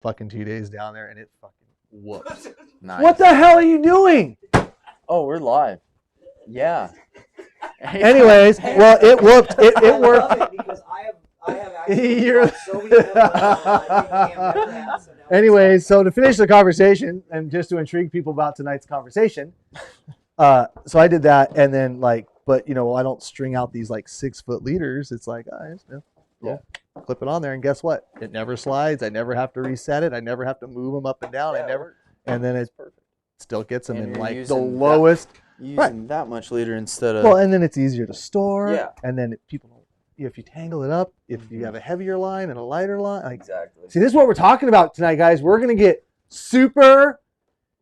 fucking 2 days down there, and it fucking whooped. Nice. What the hell are you doing? Oh, we're live. Yeah. Anyways, well, it whooped. It I love worked. it because I have actually You're- so many headphones. Anyways, so to finish the conversation and just to intrigue people about tonight's conversation, so I did that, and then but I don't string out these 6 foot leaders. It's like, clip it on there, and guess what? It never slides. I never have to reset it. I never have to move them up and down. And then it's perfect. Still gets them in the lowest. Using that much leader instead of. Well, and then it's easier to store. Yeah. And then if you tangle it up, if you have a heavier line and a lighter line. Exactly. See, this is what we're talking about tonight, guys. We're going to get super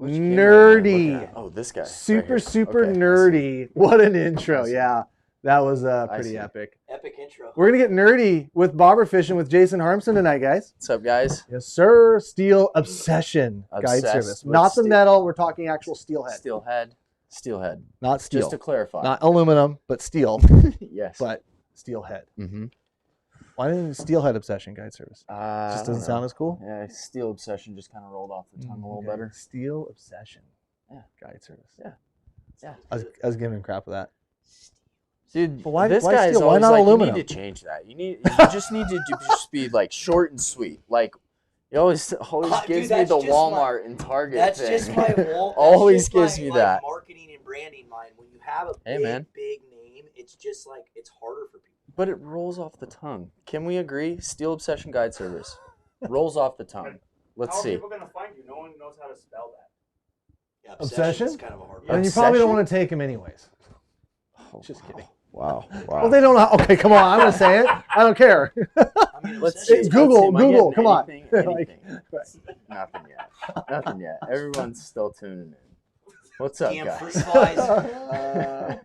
nerdy. Oh, this guy. Super nerdy. What an intro. Yeah. That was pretty epic. Epic intro. We're going to get nerdy with bobber fishing with Jason Harmson tonight, guys. What's up, guys? Yes, sir. Steel Obsession Guide Service. Not the metal. We're talking actual steelhead. Steelhead. Not steel. Just to clarify. Not aluminum, but steel. Yes. But steelhead. Mm-hmm. Why didn't Steelhead Obsession Guide Service? Just doesn't sound as cool? Yeah, Steel Obsession just kind of rolled off the tongue a little better. Steel Obsession. Yeah. Guide Service. Yeah. I was giving him crap for that. Dude, why this why guy is steel? Why always not like, aluminum? you need to change that. You just need to just be short and sweet. He always gives me the Walmart and Target That's thing. just my wall. Always gives me that. Marketing and branding mind. When you have a big name, it's just it's harder for people. But it rolls off the tongue. Can we agree? Steel Obsession Guide Service rolls off the tongue. Let's see. How are people gonna find you? No one knows how to spell that. Yeah, Obsession? is kind of a hard And you probably don't want to take them anyways. Just kidding. Wow. Well, they don't know. Okay, come on. I'm going to say it. I don't care. Let's see. Google. Come on. Anything. Nothing yet. Nothing yet. Everyone's still tuning in. What's up, guys?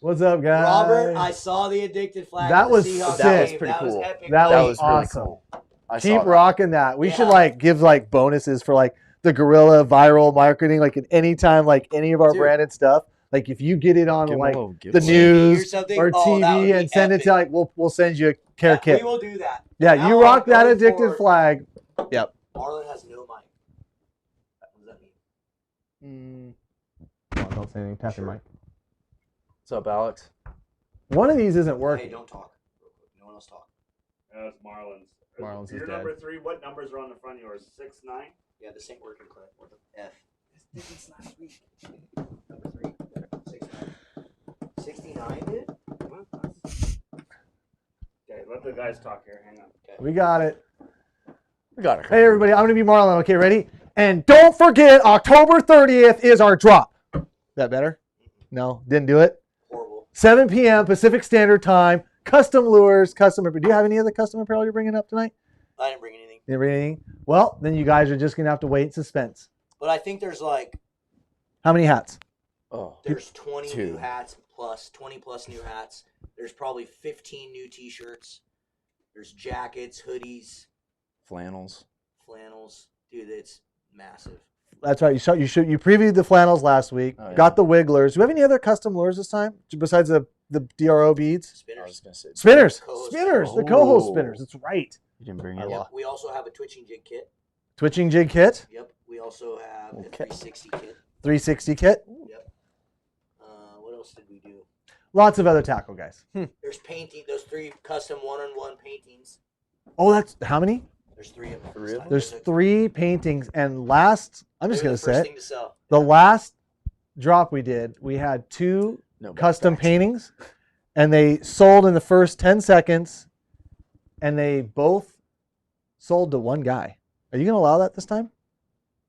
What's up, guys? Robert, I saw the addicted flag. That was Seahawks sick. That was game. pretty That was cool. epic. That That was was really awesome. cool. I Keep saw that. rocking that. We should give bonuses for the guerrilla viral marketing, at any time, any of our branded stuff. If you get it on the news or TV and send it to we'll send you a care kit. We will do that. Yeah, Now you rock that going addicted forward, flag. Yep. Marlon has no mic. What does that mean? Don't say anything. Tap your mic. What's up, Alex? One of these isn't Hey, working. don't talk. No one else talk. That's Marlon's. Marlon's is Your dead. number 3. What numbers are on the front of yours? 6, 9. Yeah, this ain't working, Clint. What the F? This did this last week. Number 3. 69, dude? Okay, let the guys talk here. Hang on. Okay. We got it. We got it. Hey, everybody. I'm going to be Marlon. Okay, ready? And don't forget, October 30th is our drop. That better? No, didn't do it. Horrible. 7 p.m. Pacific Standard Time. Custom lures, custom. Do you have any other custom apparel you're bringing up tonight? I didn't bring anything. You didn't bring anything? Well, then you guys are just going to have to wait in suspense. But I think there's How many hats? Oh, there's 20 Two. new hats plus 20 plus new hats. There's probably 15 new t-shirts. There's jackets, hoodies, flannels. Dude, it's massive. That's right. You previewed the flannels last week. Oh, yeah. Got the wigglers. Do we have any other custom lures this time besides the DRO beads? I was Spinners. gonna say. Spinners. Co-host Spinners. The Oh. co-host spinners. That's right. You didn't bring I it. love- Yep, we also have a twitching jig kit. Twitching jig kit. Yep. We also have a Okay. 360 kit. 360 kit. Yep. What else did we do? Lots of other tackle, guys. There's painting. Those 3 custom one-on-one paintings. Oh, that's how many? There's 3 of them. 3 of them? There's 3 paintings, and I'm just They gonna were the say first it. thing to sell. The last drop we did, we had 2 No, custom backpacks. paintings, and they sold in the first 10 seconds, and they both sold to one guy. Are you gonna allow that this time?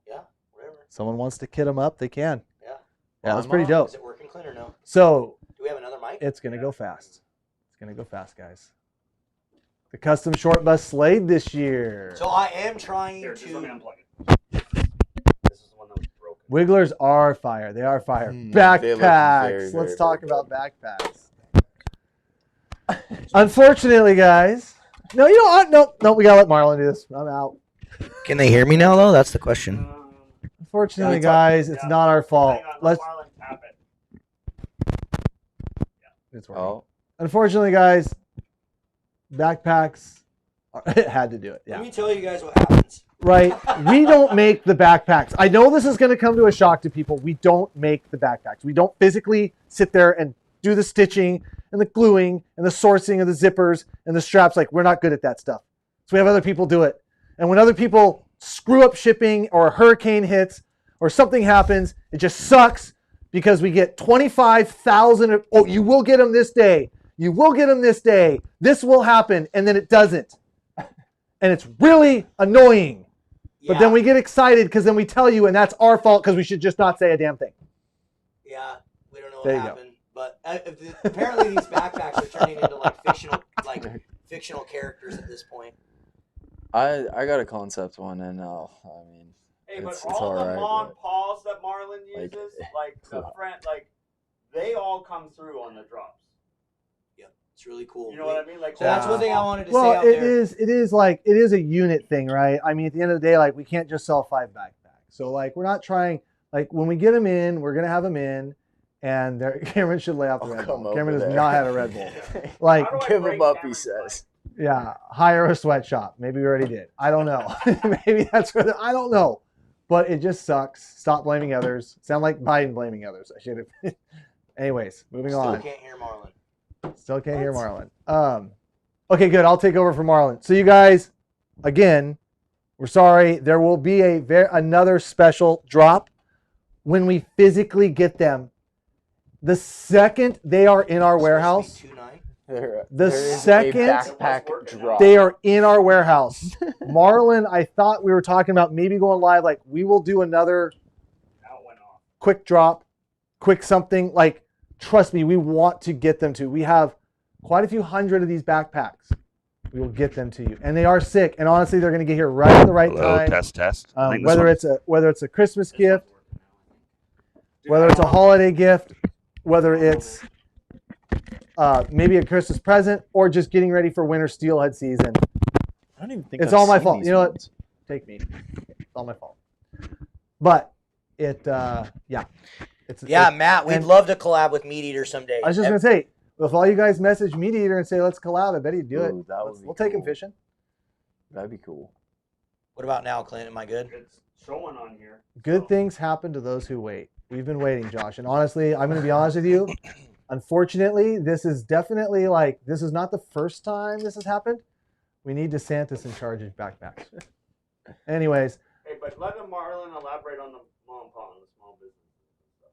Yeah, whatever. Someone wants to kit them up, they can. Yeah. Yeah, that's pretty I'm dope. Is it working, Clint, or no? So Do we have another mic? it's gonna go fast. It's gonna go fast, guys. The custom short bus Slade this year. So I am trying Here, just let me to. unplug it. This is the one that was broken. Wigglers are fire. They are fire. They look Backpacks. very, Let's very, talk very about backpacks. Unfortunately, guys. No, you know what? No, we gotta let Marlon do this. I'm out. Can they hear me now, though? That's the question. Unfortunately, Yeah, guys, it's not our fault. Hang on, let Let's. Marlon tap it. It's working. Oh, Unfortunately, guys, backpacks It had to do it. Let Yeah. me tell you guys what happens. Right. We don't make the backpacks. I know this is going to come to a shock to people. We don't make the backpacks. We don't physically sit there and do the stitching and the gluing and the sourcing of the zippers and the straps. Like, we're not good at that stuff. So we have other people do it. And when other people screw up shipping or a hurricane hits or something happens, it just sucks because we get 25,000. Oh, you will get them this day. You will get them this day. This will happen. And then it doesn't. And it's really annoying. But then we get excited because then we tell you, and that's our fault because we should just not say a damn thing. Yeah, we don't know There what you go. happened, but apparently these backpacks are turning into like fictional characters at this point. I got a concept one, and I mean, Hey, but it's all the alright, Mon but- Paws that Marlin Like- uses, like the friend, like they all come through on the drops. Yep, it's really cool. You know what I mean? Like So that's Yeah. one thing I wanted to say Well, out it there. is a unit thing, right? I mean, at the end of the day, like, we can't just sell 5 backpacks. So, like, we're not trying, like, when we get them in, we're going to have them in, and Cameron should lay off the I'll Red come Bull. Cameron over has there. not had a Red Bull. Like, How do I Give break him up, he Cameron's says. yeah, hire a sweatshop. Maybe we already did. I don't know. Maybe that's where I don't know. But it just sucks. Stop blaming others. Sound like Biden blaming others. I should have. Anyways, moving Still on. can't hear Marlon. Still can't hear Marlon. Okay, good. I'll take over for Marlon. So you guys, again, we're sorry. There will be another special drop when we physically get them. The second they are in our warehouse, Supposed to be 2-9. There The is second- a backpack drop. they are in our warehouse. Marlon, I thought we were talking about maybe going live. Like, we will do another Now it went off. quick drop, quick something. Like, trust me, we want to get them to. We have quite a few hundred of these backpacks. We will get them to you, and they are sick. And honestly, they're going to get here right at the right Hello, time. test. I think this Whether it's a Christmas gift, Dude, whether I it's a want- holiday gift, whether it's maybe a Christmas present, or just getting ready for winter steelhead season. I don't even think It's I've all my seen fault. these You know what? ones. Take me. It's all my fault. But it, yeah. Yeah, Matt, we'd and- love to collab with Meat Eater someday. I was just going to say, if all you guys message Meat Eater and say, let's collab, I bet he'd do it. Ooh, that would be We'll take him cool. fishing. That'd be cool. What about now, Clint? Am I good? It's showing on here. Good things happen to those who wait. We've been waiting, Josh. And honestly, I'm going to be honest with you. Unfortunately, this is definitely this is not the first time this has happened. We need DeSantis in charge of backpacks. Anyways, Hey, but let Marlin elaborate on the mom and pop and the small business and stuff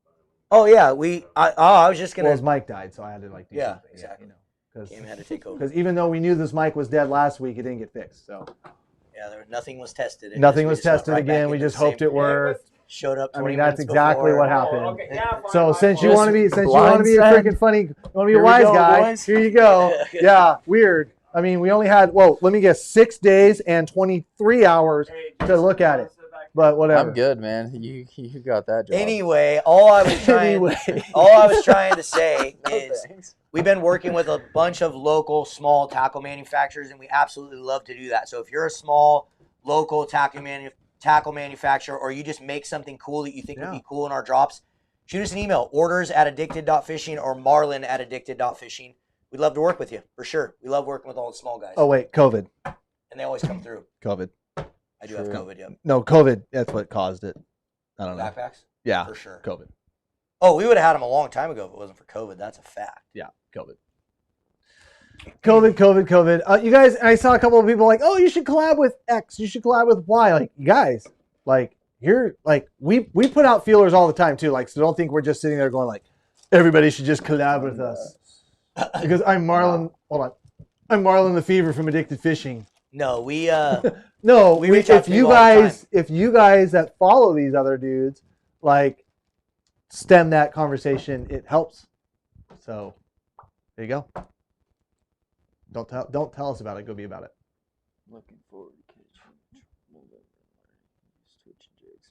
like Oh yeah, I was just well, gonna. his mic died, so I had to do Yeah, something. exactly. Because Cam had to take over. even though we knew this mic was dead last week, it didn't get fixed. So Yeah, nothing was tested. It nothing just- we was just went tested right back again. We into just the same- hoped it worked. Showed up. I 20 mean, that's minutes exactly before. what Oh, happened. okay, yeah, fine, So fine, since fine. you want to be a Blindside. freaking funny, you want to be Here a we wise go, guy. boys. Here you go. Yeah, weird. I mean, we only had let me guess, 6 days and 23 hours, Hey, to just look at it. sit back but whatever. I'm good, man. You got that job. Anyway, all I was trying to say No, is thanks. we've been working with a bunch of local small tackle manufacturers, and we absolutely love to do that. So if you're a small local tackle manufacturer, or you just make something cool that you think would Yeah. be cool in our drops, shoot us an email, orders@addicted.fishing or marlin@addicted.fishing. We'd love to work with you, for sure. We love working with all the small guys. Oh wait, COVID. And they always come through. COVID. I do have True. COVID, yeah. No, COVID. That's what caused it. I don't know. Backpacks? Yeah, For sure. COVID. Oh, we would have had them a long time ago if it wasn't for COVID. That's a fact. Yeah, COVID. COVID. You guys, I saw a couple of people like, oh, you should collab with X. You should collab with Y. Like, you guys, we put out feelers all the time too. Like, so don't think we're just sitting there going like, everybody should just collab with us. Because I'm Marlon. Hold on. I'm Marlon the Fever from Addicted Fishing. No, we No, We reach out if to you people all the guys, if you guys that follow these other dudes, like, stem that conversation, it helps. So, there you go. Don't tell us about it. Go be about it. Looking forward to catching switching jigs.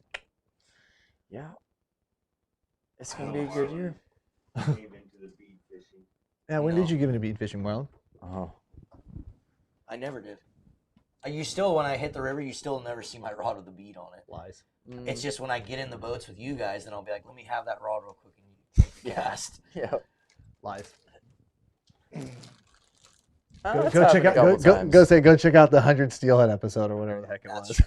Yeah, it's gonna be a good year. cave into the bead fishing. Yeah, when No. did you give into bead fishing, Marlon? Oh, I never did. You still, when I hit the river, you still never see my rod with the bead on it. Lies. It's just when I get in the boats with you guys, then I'll be like, let me have that rod real quick and you cast. yeah. Lies. Go check out. Go check out the 100 Steelhead episode or whatever the heck it was.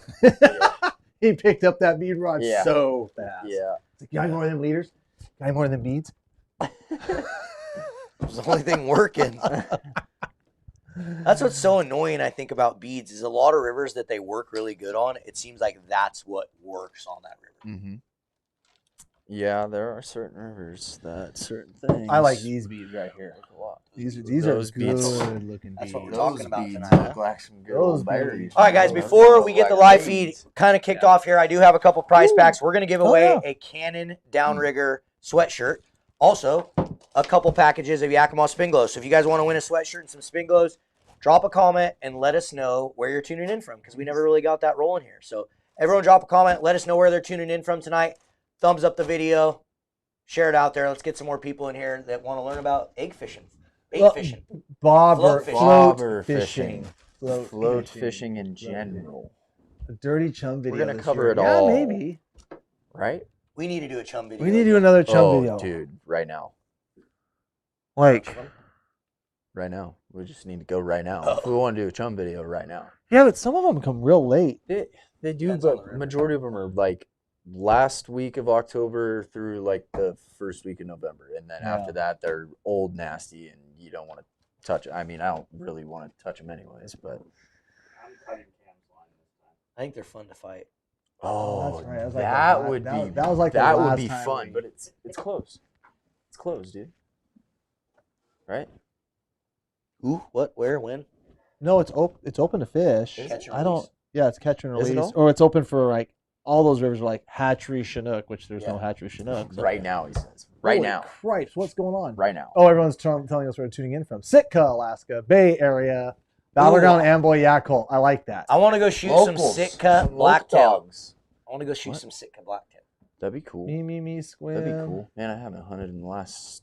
He picked up that bead rod so fast. Yeah. It's like, got any more of them leaders? Got any more of them beads? It was the only thing working. That's what's so annoying, I think, about beads is a lot of rivers that they work really good on. It seems like that's what works on that river. Mm-hmm. Yeah, there are certain rivers that certain things. I like these beads right here. These are Those good beads. looking That's beads. what we're talking about beads tonight. look like some good Those old beads. berries. All right, guys, before we get the live feed kind of kicked off here, I do have a couple prize packs. We're going to give away a Cannon Downrigger sweatshirt. Also, a couple packages of Yakima Spin Glows. So if you guys want to win a sweatshirt and some Spin Glows, drop a comment and let us know where you're tuning in from because we never really got that rolling here. So everyone drop a comment. Let us know where they're tuning in from tonight. Thumbs up the video. Share it out there. Let's get some more people in here that want to learn about egg fishing. Bait fishing. Bobber Float Float fishing in general. A dirty chum video. We're gonna this cover year. it all. Yeah, maybe. Right? We need to do a chum video. We need to do another chum video. Dude, right now. Like, Right now. We just need to go right now. If we want to do a chum video right now. yeah, but some of them come real late. They do, Depends on the but river. majority of them are like last week of October through like the first week of November. And then after that, they're old, nasty, and you don't want to touch it. I mean, I don't really want to touch them anyways, but. I'm cutting Cam's line this time. I think they're fun to fight. Oh, That's right. That was like that the would la- be that was like the that would last be time fun, we- but it's closed. It's closed, dude. Right? Who? What? Where? When? No, it's open to fish. Is it? I don't. Yeah, it's catch and Is it release, all? or it's open for like all those rivers are like hatchery Chinook, which there's no hatchery Chinook. So. Right now, he says. Right Holy now. Christ, what's going on? Right now. Oh, everyone's telling us where they're tuning in from. Sitka, Alaska, Bay Area, Battleground, Amboy, Yakult. I like that. I want to go shoot some Sitka blacktail. I want to go shoot some Sitka blacktail. That'd be cool. Me, squid. That'd be cool. Man, I haven't hunted in the last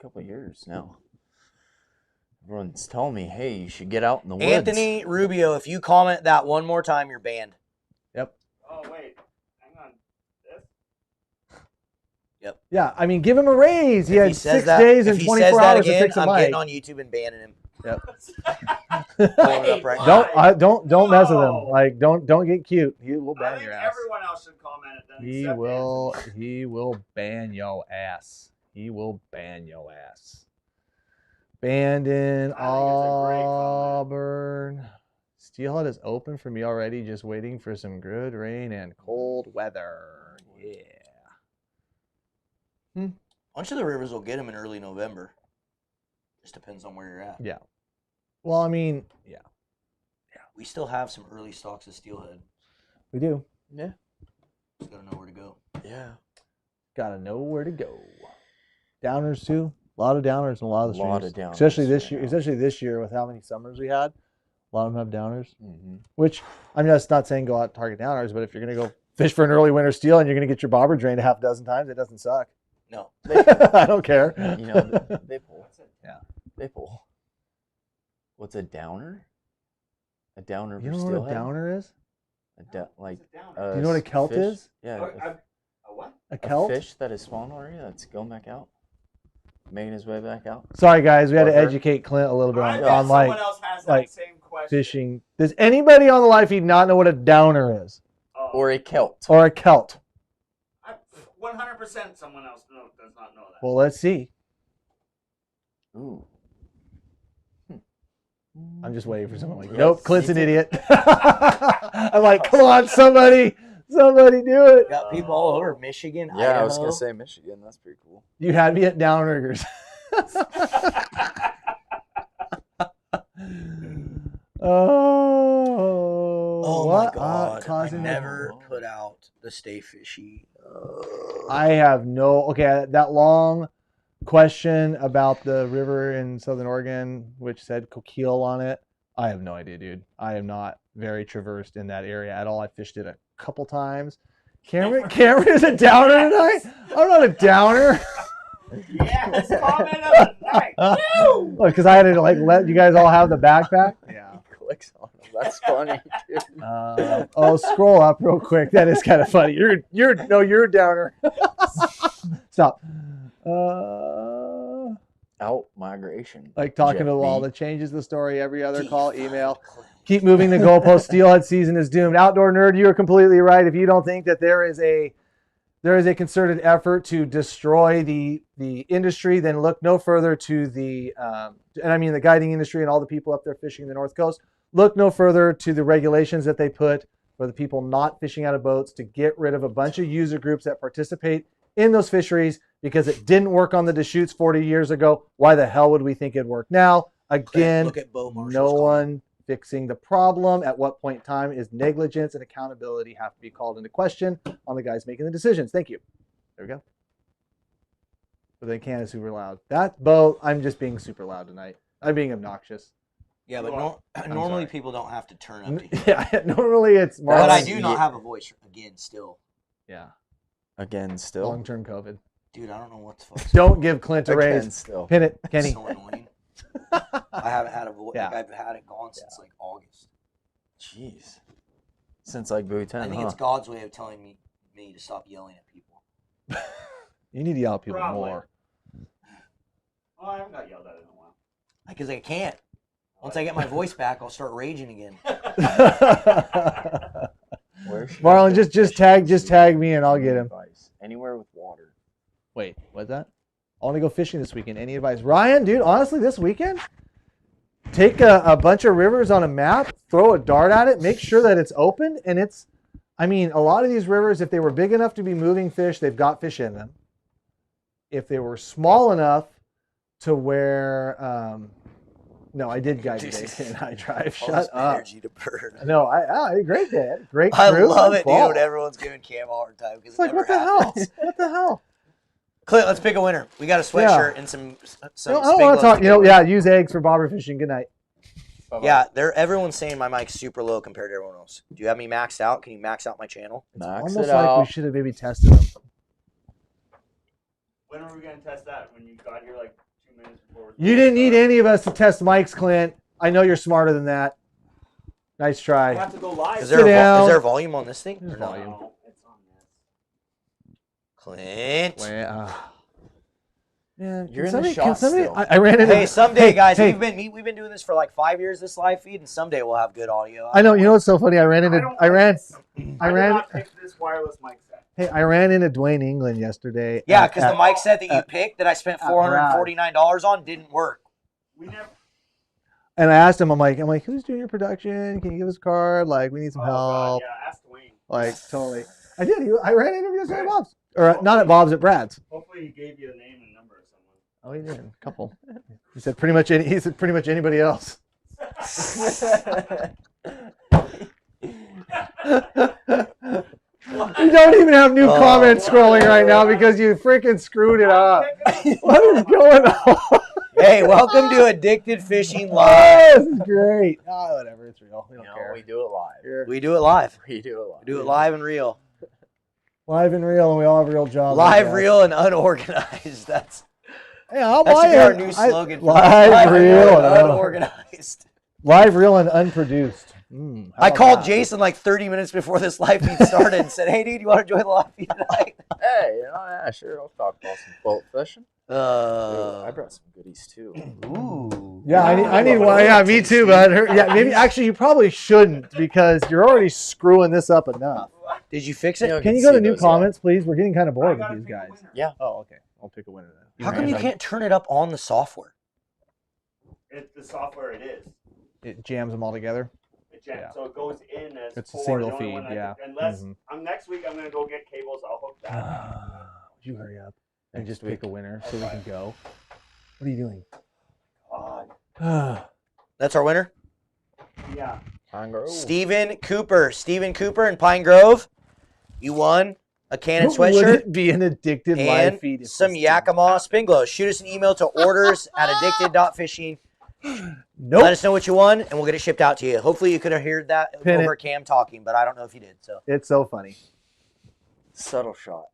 couple of years now. Everyone's telling me, hey, you should get out in the woods. Anthony Rubio, if you comment that one more time, you're banned. Yep. Oh wait, hang on. This? Yeah, I mean, give him a raise. He If had he says 6 that, days if and he 24 says that hours again, to fix a I'm mic. getting on YouTube and banning him. Yep. Pulling it up right now. Don't mess with him. No. Like, don't get cute. He will I ban think your ass. everyone else should comment it then. He except will. Anthony. He will ban your ass. He will ban your ass. Banned in I think it's a great comment. Auburn. Steelhead is open for me already. Just waiting for some good rain and cold weather. Yeah. A bunch of the rivers will get them in early November. Just depends on where you're at. Yeah. Well, I mean, yeah, We still have some early stocks of steelhead. we do. Yeah. Just gotta know where to go. Yeah. Gotta know where to go. Downers too. A lot of downers and a lot of the Lot streams. of downers Especially this right year. now. Especially this year with how many summers we had. A lot of them have downers. Mm-hmm. Which I'm just not saying go out and target downers, but if you're gonna go fish for an early winter steal and you're gonna get your bobber drained a half dozen times, it doesn't suck. No. I don't care. You know, they pull. Yeah. They pull. What's a downer? A downer You for know what a steelhead? downer is? Like It's a downer. Do you know what a kelp fish? is? Yeah. Oh, a what? A A kelp? fish that is spawned already that's going back out, making his way back out. Sorry guys, we had to Or- educate Clint a little bit I on, bet on someone like else has like that same question. fishing. Does anybody on the live feed not know what a downer is? Oh, Or a kelp. Or a kelp? 100% someone else does not know that. Well, let's see. Ooh. I'm just waiting for someone like, Yes, nope, Clint's me an too. idiot. I'm like, come on, somebody do it. Got people all over Michigan, Yeah, Idaho. I was gonna say Michigan. That's pretty cool. You had me at downriggers. Oh what? my god! I Causing never put out the stay fishy. I have no. Okay, that long question about the river in Southern Oregon, which said coquille on it. I have no idea, dude. I am not very traversed in that area at all. I fished it a couple times. Cameron is a downer tonight. I'm not a downer. Yes, comment of the night. Because I had to like let you guys all have the backpack. Yeah. He clicks on him. That's funny, dude. Scroll up real quick. That is kind of funny. You're a downer. Stop. out migration. Like talking to all JB. the changes the story, every other call, email. Keep moving the goalpost. Steelhead season is doomed. Outdoor nerd, you are completely right. If you don't think that there is a concerted effort to destroy the industry, then look no further to the and I mean the guiding industry and all the people up there fishing the North Coast. Look no further to the regulations that they put for the people not fishing out of boats to get rid of a bunch of user groups that participate in those fisheries because it didn't work on the Deschutes 40 years ago. Why the hell would we think it'd work now? Again, Look at Bo Marshall's no comment. one fixing the problem. At what point in time is negligence and accountability have to be called into question on the guys making the decisions? Thank you. There we go. But they can't is super loud. That Bo, I'm just being super loud tonight. I'm being obnoxious. Yeah, but normally people don't have to turn up to hear. Yeah, normally it's But I Marlon. do not have a voice again still. Yeah, Again, still. long-term COVID. Dude, I don't know what the fuck. Don't give Clint a Again, raise. still. Pin it, Kenny. So annoying. I haven't had a voice. Yeah. Like, I've had it gone since like August. Jeez. Since like Buoy 10, I think it's God's way of telling me to stop yelling at people. You need to yell at people Probably. more. Oh, I haven't got yelled at in a while. Because I can't. Once I get my voice back, I'll start raging again. Where should Marlon, I go just fishing tag me and I'll get him. advice? Anywhere with water. Wait, what's that? I want to go fishing this weekend. Any advice? Ryan, dude, honestly, this weekend, take a bunch of rivers on a map, throw a dart at it, make sure that it's open. And it's, I mean, a lot of these rivers, if they were big enough to be moving fish, they've got fish in them. If they were small enough to where, no, I did guide today and I drive. All Shut this up. energy to burn. No, I great day. Great I crew. love it, Ball. dude. Everyone's giving Cam a hard time because It's like, what the hell? What the hell? Clint, let's pick a winner. We got a sweatshirt and some I don't want Spanglos to talk. to You give know, away. yeah, use eggs for bobber fishing. Good night. Yeah, everyone's saying my mic's super low compared to everyone else. Do you have me maxed out? Can you max out my channel? Max Almost it like out. we should have maybe tested them. When are we gonna test that? When you got here like 2 minutes before? You didn't need any of us to test mics, Clint. I know you're smarter than that. Nice I try. have to go live. Is Sit there down. is there volume on this thing? There's Or no? volume. No, it's on this. Clint. Man, You're in the shot still. I ran into. Hey, someday, guys, hey. we've been doing this for like 5 years, this live feed, and someday we'll have good audio. I know. You know what's so funny? I ran into. don't I ran. like I did ran. not pick this wireless mic set. Hey, I ran into Dwayne England yesterday. Yeah, at- because the mic set that you picked that I spent $449 on didn't work. We never. And I asked him. I'm like, who's doing your production? Can you give us a card? Like, we need some Oh, God, help. yeah, ask Dwayne. Like, totally. I did. I ran into him yesterday at Bob's, or not at Bob's, at Brad's. Hopefully, he gave you a name and number of someone. Oh, he did. A couple. He said pretty much. He said pretty much anybody else. You don't even have new comments scrolling right now because you freaking screwed it up. What is going on? Hey, welcome to Addicted Fishing Oh, Live. this is great. Oh, whatever. It's real. We don't No, care. we do it live. You're We do it live. We do it live. We do it live and real. live and real, and we all have real jobs. I Live, guess. real, and unorganized. Hey, I'll That should buy be our it. new slogan. Live, real, and unorganized. live, real, and unproduced. How I about called that? Jason like 30 minutes before this live feed started and said, "Hey, dude, you want to join the live feed tonight?" Hey, yeah, sure. I'll talk about some boat fishing. Dude, I brought some goodies too. Ooh. Yeah, I need one. Yeah, me too, bud. Yeah, maybe actually you probably shouldn't because you're already screwing this up enough. Did you fix it? Yeah. Can you can go to see new those, yeah. comments, please? We're getting kind of I bored with gotta these pick a guys. winner. Yeah. Oh, okay. I'll pick a winner then. How come you can't turn it up on the software? It's the software. It is. It jams them all together. It jams. Yeah. So it goes in as It's a four, single the only feed, one that- yeah. Unless Mhm. next week I'm gonna go get cables. I'll hook that. Would you hurry up and Next just pick a winner so we can go? What are you doing? God. That's our winner. Yeah. Pine Grove. Stephen Cooper in Pine Grove. You won a Canon Would sweatshirt it be an addicted live and feed? if some this didn't Yakima happen? Spinglows. Shoot us an email to orders@addicted.fishing. Nope. Let us know what you won, and we'll get it shipped out to you. Hopefully, you could have heard that Pin over it. Cam talking, but I don't know if you did. So It's so funny. Subtle shot.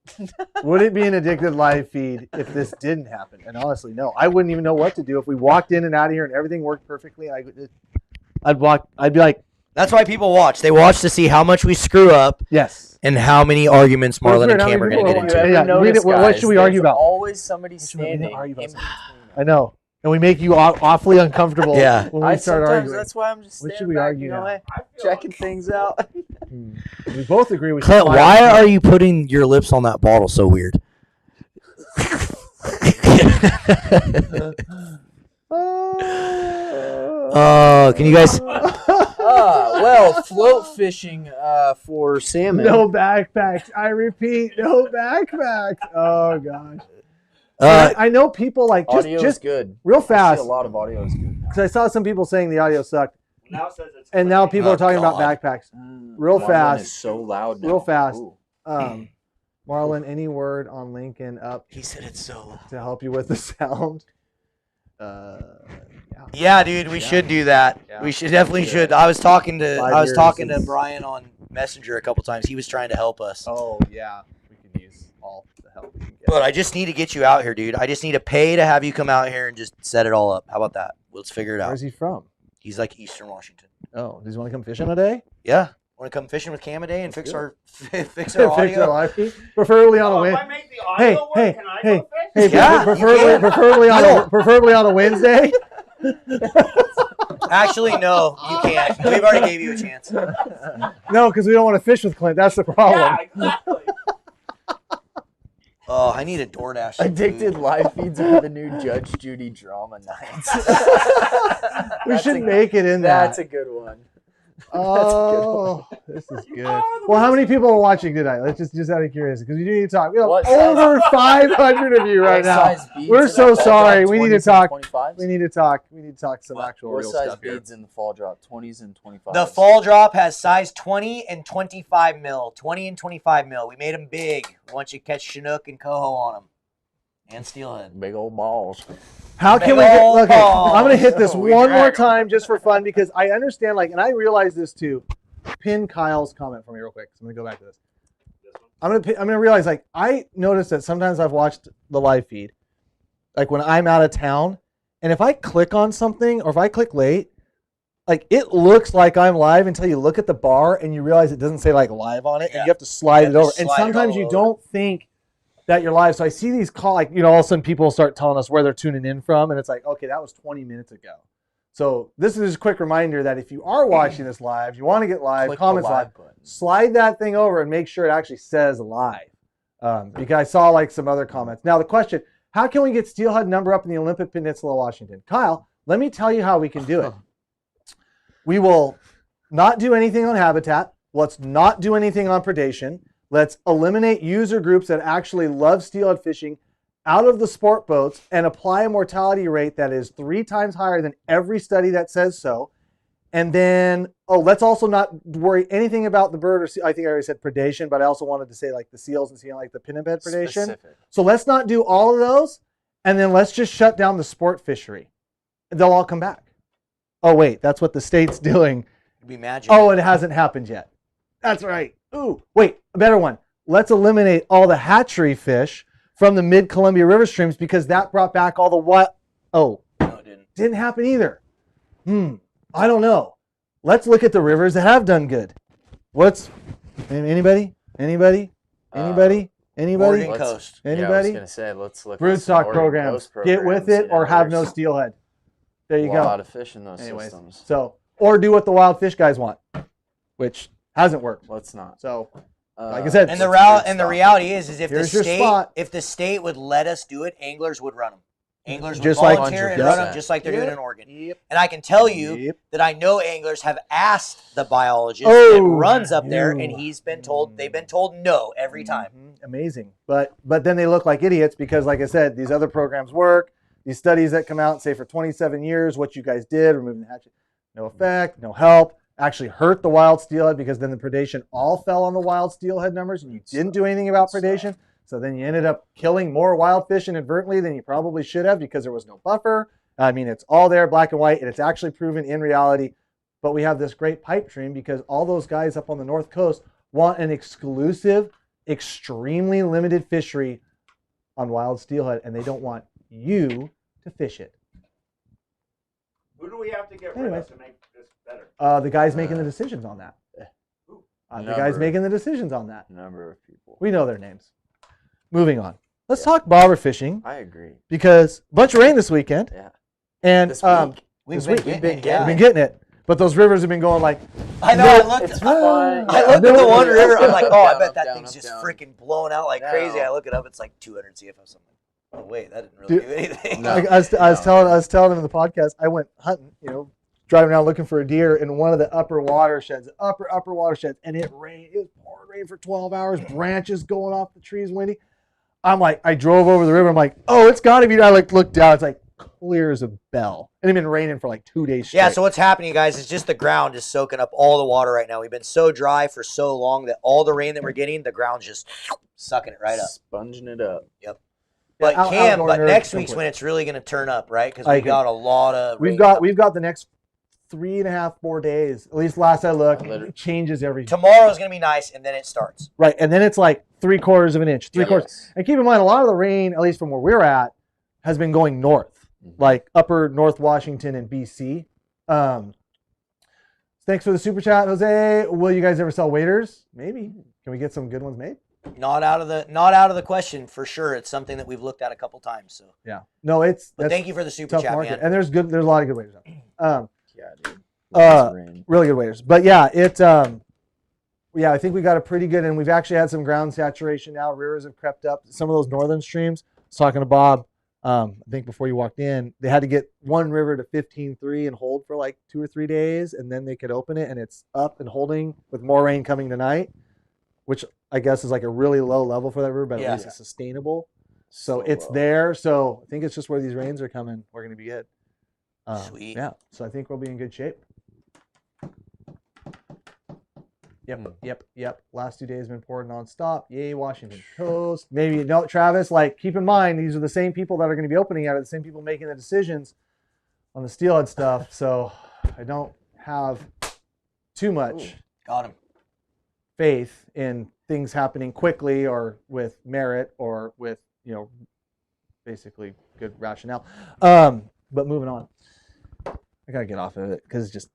Would it be an addicted live feed if this didn't happen? And honestly, no. I wouldn't even know what to do if we walked in and out of here and everything worked perfectly. I'd be like, that's why people watch. They watch to see how much we screw up yes. and how many arguments Marlon and Cam are going to get people into. are- Yeah, read it. What should we argue about? Always somebody should we standing in argue about between I know. And we make you awfully uncomfortable Yeah. when we start arguing. That's why I'm just What should standing we back, argue you know, now? hey, I feel checking things out. We both agree we should Clint, fire why him. are you putting your lips on that bottle so weird? Oh, can you guys? Well, float fishing for salmon. No backpacks. I repeat, no backpacks. Oh gosh. I know people like Audio is just good. real I see fast a lot of audio is good. because I saw some people saying the audio sucked, Now it says it's and now people Oh, are talking about God. backpacks. Real Marlon fast. is so loud now. Real fast. Ooh. Marlon, any word on Lincoln up He said it's so loud. to help you with the sound? Yeah, dude, we should do that. Yeah. We should definitely Yeah. should. I was talking to 5 years to is- Brian on Messenger a couple times. He was trying to help us. Oh yeah, we could use all the help we can get. But I just need to get you out here, dude. I just need to pay to have you come out here and just set it all up. How about that? Let's figure it out. Where's he from? He's like Eastern Washington. Oh, does he want to come fishing today? Yeah. Want to come fishing with Cam a day and fix good. our fix Fix our our audio? live feed, preferably on a Oh, if win. I make the audio work, Hey, can I hey, go fish? Hey, Yeah, you preferably on a Wednesday. Actually, no, you can't. We've already gave you a chance. No, because we don't want to fish with Clint. That's the problem. Yeah, exactly. Oh, I need a DoorDash. Addicted live feeds are the new Judge Judy drama nights. We should make it in that. That's a good one. Oh, this is good. are the Well, how many people are watching tonight? Let's just out of curiosity, because we do need to talk. We have What size- over 500 of you right What now. size beads We're in so that fall sorry. drop? We need to 20s and talk. 25s? We need to talk. We need to talk some What? actual What real size stuff here. beads in the fall drop? 20s and 25s. The fall drop has size 20 and 25 mil. 20 and 25 mil. We made them big. Once you catch Chinook and coho on them. And steelhead. Big old balls. How can Big we get? ol' Okay, I'm gonna hit this balls. We one more drag 'em. time just for fun because I understand, like, and I realize this too. Pin Kyle's comment for me real quick. So I'm gonna go back to this. I'm gonna realize, like, I notice that sometimes I've watched the live feed, like when I'm out of town, and if I click on something or if I click late, like it looks like I'm live until you look at the bar and you realize it doesn't say like live on it, Yeah. and you have to slide You it have to over. And slide it sometimes all you over. don't think that you're live. So I see these all of a sudden people start telling us where they're tuning in from, and it's like, okay, that was 20 minutes ago. So this is just a quick reminder that if you are watching this live, you want to get live, Click the comments live, button. slide that thing over and make sure it actually says live. Because I saw like some other comments. Now the question, how can we get steelhead number up in the Olympic Peninsula, Washington? Kyle, let me tell you how we can do it. We will not do anything on habitat. Let's not do anything on predation. Let's eliminate user groups that actually love steelhead fishing out of the sport boats and apply a mortality rate that is 3 times higher than every study that says so. And then, let's also not worry anything about the bird or seal. I think I already said predation, but I also wanted to say like the seals and like the pinniped predation. Specific. So let's not do all of those. And then let's just shut down the sport fishery. They'll all come back. Oh, wait, that's what the state's doing. It'd be magic. Oh, it hasn't happened yet. That's right. Ooh, wait, a better one. Let's eliminate all the hatchery fish from the mid-Columbia River streams because that brought back all the what? Oh, No, it didn't. didn't happen either. I don't know. Let's look at the rivers that have done good. What's anybody? Anybody? Anybody? Anybody? Oregon Coast. Yeah, I was Anybody? gonna say, let's look. at some Broodstock Oregon programs. Coast Get with programs, it or have no there's steelhead. There you a go. lot of fish in those Anyways, systems. so or do what the wild fish guys want, which hasn't worked. Let's not. So, like I said, And the let's reality is if Here's your spot. the state would let us do it, anglers would run them. Anglers would Just like- volunteer and 100%. run them just like they're doing Yep. in Oregon. Yep. And I can tell you Yep. that I know anglers have asked the biologist Oh, that runs up there, and you. they've been told no every time. Amazing. But then they look like idiots because, like I said, these other programs work. These studies that come out and say for 27 years what you guys did, removing the hatchet, no effect, no help, actually hurt the wild steelhead because then the predation all fell on the wild steelhead numbers and you didn't do anything about predation. So then you ended up killing more wild fish inadvertently than you probably should have because there was no buffer. I mean, it's all there, black and white, and it's actually proven in reality. But we have this great pipe dream because all those guys up on the North Coast want an exclusive, extremely limited fishery on wild steelhead, and they don't want you to fish it. Who do we have to get rid Anyways. of to make this better? The guys making the decisions on that. The guys Number. making the decisions on that. Number of people. We know their names. Moving on. let's talk bobber fishing I agree. because a bunch of rain this weekend. Yeah. And This week. We've this been week getting it, we've been getting it. But those rivers have been going like, I know. No, I looked. it's I fine. looked at the No, one river. I'm like, up, oh, I down, bet up, that down, thing's up, just down. freaking blowing out like crazy. No. I look it up. It's like 200 CFS something. Oh wait, that didn't really Dude, do anything. No. I was telling him in the podcast, I went hunting, driving around looking for a deer in one of the upper watersheds, upper watersheds, and it rained. It was pouring rain for 12 hours, branches going off the trees, windy. I'm like, I drove over the river. I'm like, oh, it's got to be. I looked down. It's like clear as a bell. And it's been raining for like 2 days straight. Yeah, so what's happening, guys, is just the ground is soaking up all the water right now. We've been so dry for so long that all the rain that we're getting, the ground's just sucking it right up. Sponging it up. Yep. But outdoor nerds next week's complete. when it's really going to turn up, right? Because I we agree. got a lot of rain We've got coming. the next 3.5, 4 days. At least last I looked, it changes every. Tomorrow's going to be nice, and then it starts. Right, and then it's like 3/4 of an inch, three Yes. quarters. And keep in mind, a lot of the rain, at least from where we're at, has been going north, like upper North Washington and BC. Thanks for the super chat, Jose. Will you guys ever sell waders? Maybe. Can we get some good ones made? Not out of the question for sure. It's something that we've looked at a couple times. So, Yeah. No, it's. but that's thank you for the super tough chat, market, man. and there's a lot of good waders out there. Yeah, dude. Lots of rain. Really good waders. But yeah, yeah, I think we got a pretty good, and we've actually had some ground saturation now. Rivers have crept up. Some of those northern streams. I was talking to Bob, I think before you walked in, they had to get one river to 15.3 and hold for like 2 or 3 days, and then they could open it, and it's up and holding with more rain coming tonight, which I guess is like a really low level for that river, but Yeah. at least it's sustainable. So So it's low. there. So I think it's just where these rains are coming. We're going to be good. Sweet. Yeah. So I think we'll be in good shape. Yep. Last 2 days have been pouring nonstop. Yay, Washington Coast. Maybe no, Travis. Like, keep in mind, these are the same people that are going to be opening out. The same people making the decisions on the steelhead stuff. So I don't have too much Got him. faith in things happening quickly or with merit or with basically good rationale. But moving on, I gotta get off of it because it's just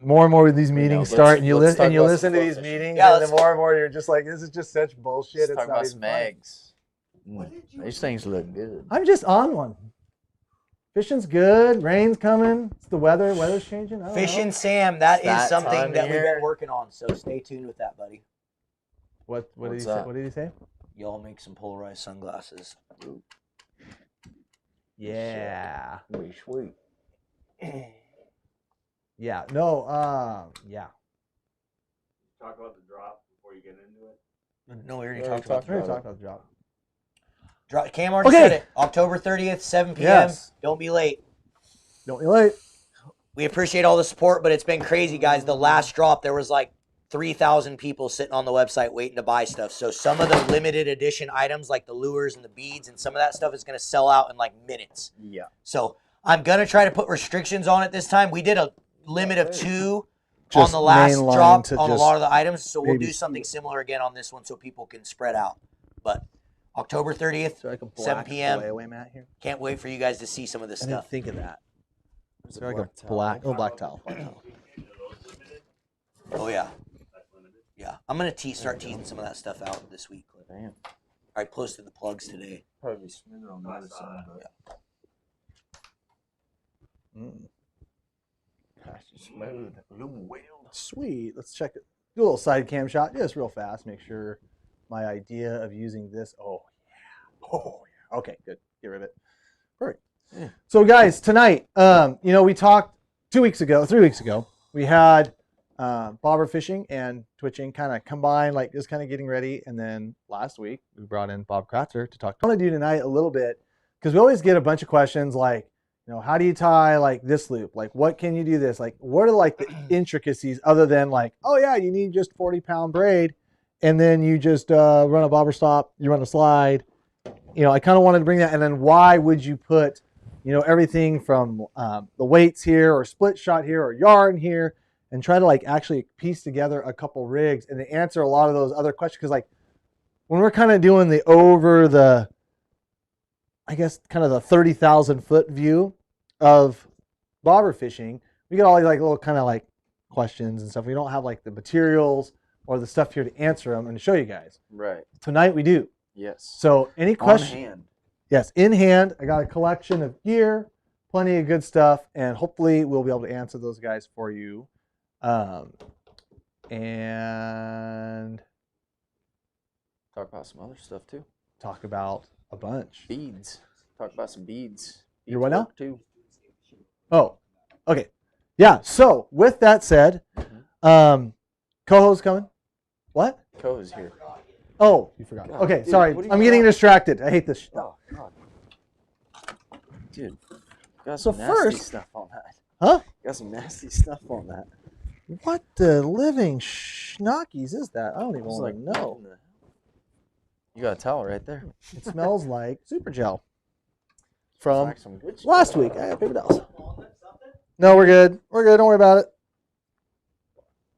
more and more of these meetings start, and you let's talk about listen to some these fun meetings, Yeah, and then more and more you're just like, this is just such bullshit. Let's It's talk not about even some fun. eggs. These things look good. I'm just on one. Fishing's good. Rain's coming. It's the weather. Weather's changing. I don't Fish know. and Sam, that is That something time that of we've year. been working on. So stay tuned with that, buddy. What did he What's say? up? What did he say? Y'all make some polarized sunglasses. Yeah. Sweet. Yeah. No. Yeah. Talk about the drop before you get into it. No, we already Yeah, talked we about talked We already about talked about the job. Cam already Okay. said it. October 30th, 7 p.m. Yes. Don't be late. Don't be late. We appreciate all the support, but it's been crazy, guys. The last drop, there was like 3,000 people sitting on the website waiting to buy stuff. So some of the limited edition items like the lures and the beads and some of that stuff is going to sell out in like minutes. Yeah. So I'm going to try to put restrictions on it this time. We did a limit of 2 Just on the last mainline drop to on a just lot of the items. So we'll maybe do something similar again on this one so people can spread out. But October 30th, like a 7 p.m. layaway mat here. Can't wait for you guys to see some of this I didn't stuff. think of that. There's Is there like a black towel? Oh, yeah. Yeah. I'm going to start teasing some of that stuff out this week. Damn. I posted the plugs today. Probably smooth on the other side, but gosh, it's smooth. Aluminum wheel. Sweet. Let's check it. Do a little side cam shot, just real fast. Make sure my idea of using this. Oh yeah. Okay, good. Get rid of it. Perfect. Yeah. So guys, tonight, we talked 3 weeks ago. We had bobber fishing and twitching kind of combined, like just kind of getting ready. And then last week we brought in Bob Kratzer to talk. I want to do tonight a little bit because we always get a bunch of questions like, how do you tie like this loop? Like, what can you do this? Like, what are like the intricacies other than like, oh yeah, you need just 40-pound braid, and then you just run a bobber stop, you run a slide. I kind of wanted to bring that, and then why would you put, everything from the weights here or split shot here or yarn here, and try to like actually piece together a couple rigs and to answer a lot of those other questions. Because like when we're kind of doing the over the, I guess kind of the 30,000 foot view of bobber fishing, we get all these like little kind of like questions and stuff. We don't have like the materials or the stuff here to answer them and to show you guys. Right. Tonight we do. Yes. So any On question? hand. Yes, in hand. I got a collection of gear, plenty of good stuff, and hopefully we'll be able to answer those guys for you. And Talk about some other stuff too. talk about a bunch. Beads. Talk about some beads. You're what now? Work, too. Oh, okay. Yeah, so with that said, Coho's coming. What? Co's here. Oh, you forgot. God, Okay, dude, sorry. what do you I'm getting got? distracted. I hate this. Oh, God. Dude, got So some nasty first- stuff on that. Huh? Got some nasty stuff on that. What the living schnockies is that? I don't even It's want to know. what in the- You got a towel right there. It smells like super gel It's from like some good last week. I got paper towels. No, we're good. We're good. Don't worry about it.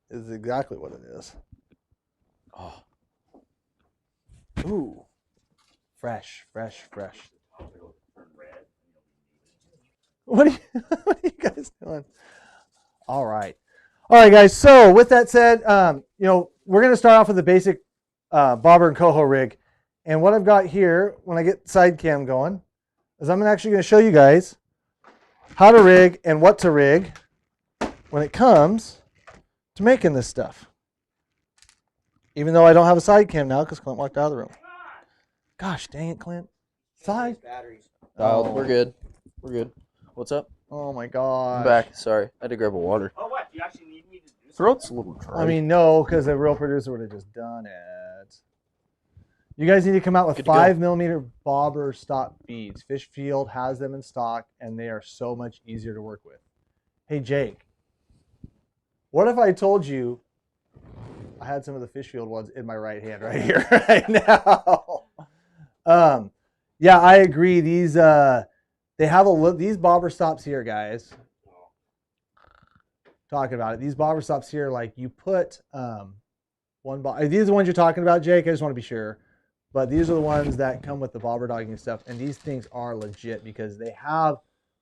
This is exactly what it is. Oh, Ooh. Fresh, fresh, fresh. What are you, what are you guys doing? All right. All right, guys. So with that said, we're going to start off with the basic bobber and coho rig. And what I've got here, when I get side cam going, is I'm actually going to show you guys how to rig and what to rig when it comes to making this stuff. Even though I don't have a side cam now because Clint walked out of the room. Gosh dang it, Clint. Side. Batteries. Oh. We're good. We're good. What's up? Oh my god. I'm back. Sorry. I had to grab a water. Oh, what? Do you actually need me to do something? Throat's a little dry. I mean, no, because the real producer would have just done it. You guys need to come out with Good to go. 5mm bobber stop beads. Ridgefield has them in stock, and they are so much easier to work with. Hey, Jake, what if I told you I had some of the Ridgefield ones in my right hand right here, right now? Yeah, I agree. These they have these bobber stops here, guys. Talking about it, these bobber stops here, like you put one. Are these the ones you're talking about, Jake? I just want to be sure. But these are the ones that come with the bobber dogging stuff, and these things are legit because they have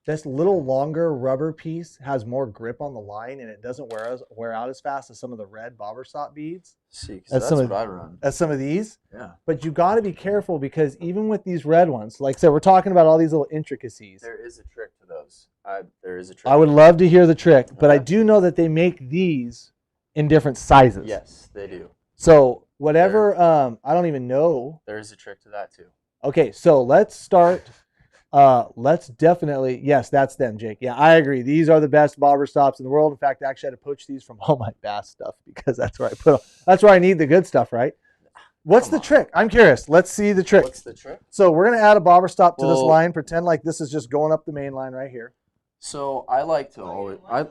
this little longer rubber piece, has more grip on the line, and it doesn't wear out as fast as some of the red bobber stop beads. See, 'cause That's that's some of- what I run. As some of these. Yeah. But you got to be careful because even with these red ones, like I said, we're talking about all these little intricacies. There is a trick to those. There is a trick. I would love to hear the trick, but I Okay. do know that they make these in different sizes. Yes, they do. So whatever, I don't even know. There is a trick to that too. Okay, so let's start. Let's definitely, yes, that's them, Jake. Yeah, I agree. These are the best bobber stops in the world. In fact, I actually had to poach these from all my bass stuff because that's where that's where I need the good stuff, right? What's Come the on. trick? I'm curious. Let's see the trick. What's the trick? So we're gonna add a bobber stop to this Well- line. Pretend like this is just going up the main line right here. So I like to always. I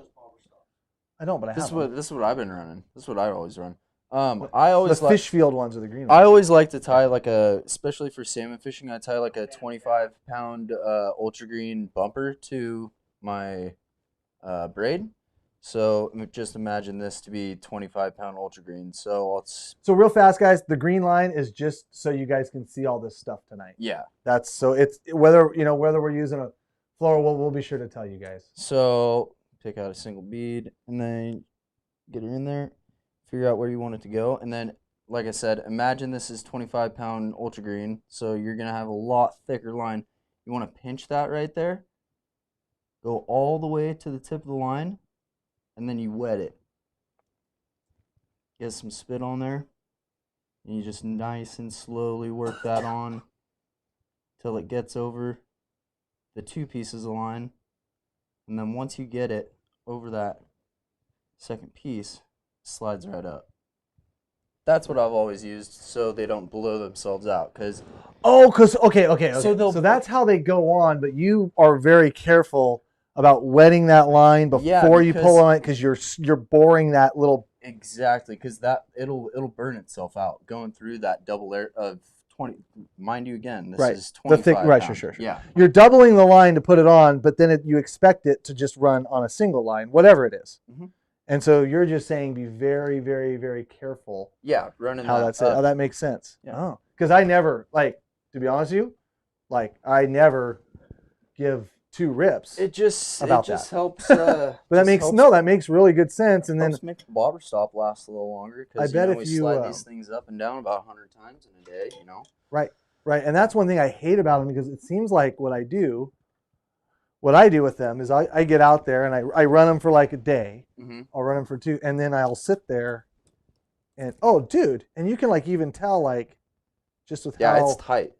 don't, but I This have is what them. this is what I've been running. This is what I always run. I always The like. Ridgefield ones are the green I ones. always like to tie especially for salmon fishing. I tie like a 25-pound ultra green bumper to my braid. So just imagine this to be 25-pound ultra green. So it's So real fast, guys, the green line is just so you guys can see all this stuff tonight. yeah. That's so it's whether we're using a floral, we'll be sure to tell you guys. So pick out a single bead and then get her in there. Figure out where you want it to go, and then, like I said, imagine this is 25-pound ultra green. So you're gonna have a lot thicker line. You want to pinch that right there. Go all the way to the tip of the line, and then you wet it. Get some spit on there, and you just nice and slowly work that on till it gets over the two pieces of line. And then once you get it over that second piece, slides right up. That's what I've always used so they don't blow themselves out. Because Oh, okay. So they'll- So that's how they go on, but you are very careful about wetting that line Yeah, before you because- pull on it because you're boring that little. exactly, because that it'll burn itself out going through that double layer of 20. Mind you, again, this Right, is the 25 thick- right, pound. sure. Yeah, You're doubling the line to put it on, but then you expect it to just run on a single line, whatever it is. Mhm. And so you're just saying be very, very, very careful yeah, running how that that's it. up. Oh, that makes sense. Yeah. Oh, because I never to be honest with you, I never give two rips. It just about helps. But that makes really good sense. And then helps make the bobber stop last a little longer. I Because bet we if you, slide these things up and down about 100 times in a day. right, Right, and that's one thing I hate about them because it seems like what I do with them is I get out there and I run them for like a day. Mm-hmm. I'll run them for 2, and then I'll sit there and, oh, dude, and you can like even tell like just with Yeah, how it's tight.